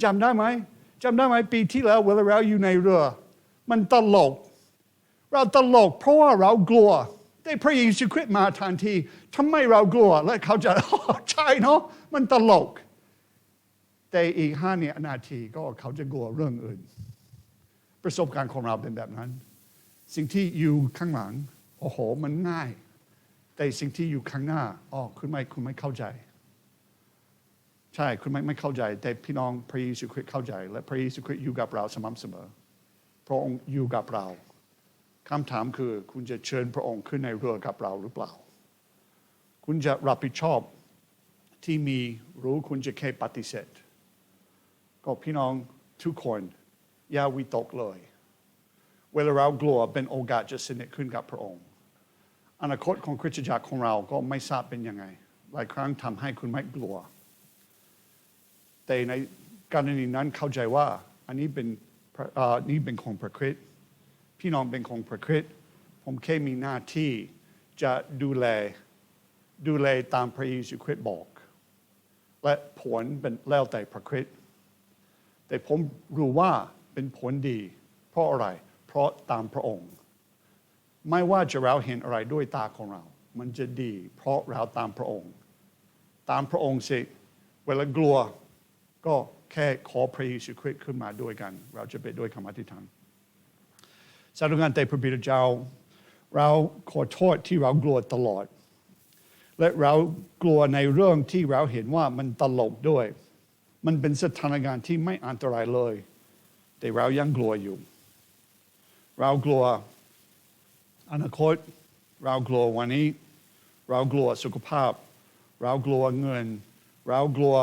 จำได้ไหมปีที่แล้วเวลาเราอยู่ในเรือมันตลกเราตลกเพราะว่าเรากลัวแต่พระเยซูคริสต์มาทันทีทำไมเรากลัวและเขาจะใช่เนาะมันตลกแต่อีก5 นาทีก็เขาจะกลัวเรื่องอื่นประสบการณ์ของเราเป็นแบบนั้นสิ่งที่อยู่ข้างหลังโอ้โหมันง่ายแต่สิ่งที่อยู่ข้างหน้าคุณไม่เข้าใจใช่คุณไม่เข้าใจแต่พี่น้องพระเยซูคริสต์เข้าใจและพระเยซูคริสต์อยู่กับเราสม่ำเสมอพระองค์อยู่กับเราคำถามคือคุณจะเชิญพระองค์ขึ้นในเรือกับเราหรือเปล่าคุณจะรับผิดชอบที่มีรู้คุณจะแค่ปฏิเสธก็พี่น้องทุกคนอย่าวิตกเลยเวลาเรากลัวเป็นโอกาสจะสนิทขึ้นกับพระองค์อนาคตของคริสตจักรของเราก็ไม่ทราบเป็นยังไงหลายครั้งทำให้คุณไม่กลัวแต่ในกรณีนั้นเข้าใจว่าอันนี้เป็นของพระคริสต์พี่น้องเป็นของพระคริสต์ผมแค่มีหน้าที่จะดูแลตามพระเยซูคริสต์บอกและผลเป็นแล้วแต่พระคริสต์แต่ผมรู้ว่าเป็นผลดีเพราะอะไรเพราะตามพระองค์ไม่ว่าจะเราเห็นอะไรด้วยตาของเรามันจะดีเพราะเราตามพระองค์สิเวลากลัวก็แค่ขอพระเยซูคริสต์ขึ้นมาด้วยกันเราจะไปด้วยคำอธิษฐานสาธุงานแต่พระบิดาเจ้าเราขอโทษที่เรากลัวตลอดและเรากลัวในเรื่องที่เราเห็นว่ามันตลกด้วยมันเป็นสถานการณ์ที่ไม่อันตรายเลยแต่เรายังกลัวอยู่เรากลัวอนาคตเรากลัววันนี้เรากลัวสุขภาพเรากลัวเงินเรากลัว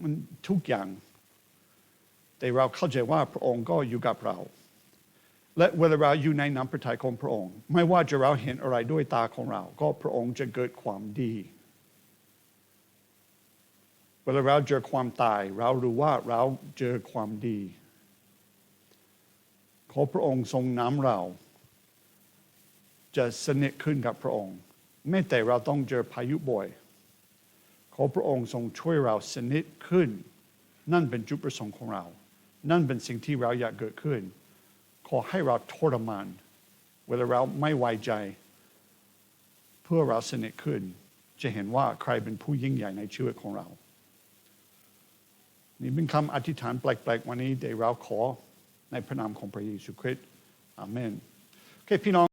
มันทุกอย่างแต่เราเข้าใจว่าพระองค์ก็อยู่กับเราและเวลาเราอยู่ในน้ำพระทัยของพระองค์ไม่ว่าจะเราเห็นอะไรด้วยตาของเราก็พระองค์จะเกิดความดีเวลาเราเจอความตายเรารู้ว่าเราเจอความดีขอพระองค์ทรงนำเราจะสนิทขึ้นกับพระองค์แม้แต่เราต้องเจอพายุบ่อยขอพระองค์ทรงช่วยเราสนิทขึ้นนั่นเป็นจุดประสงค์ของเรานั่นเป็นสิ่งที่เราอยากเกิดขึ้นขอให้เราทรมานเวลาเราไม่ไว้ใจเพื่อเราสนิทขึ้นจะเห็นว่าใครเป็นผู้ยิ่งใหญ่ในชีวิตของเรานี่เป็นคำอธิษฐานแปลกๆวันนี้แต่เราขอในพระนามของพระเยซูคริสต์อาเมนโอเคพี่น้อง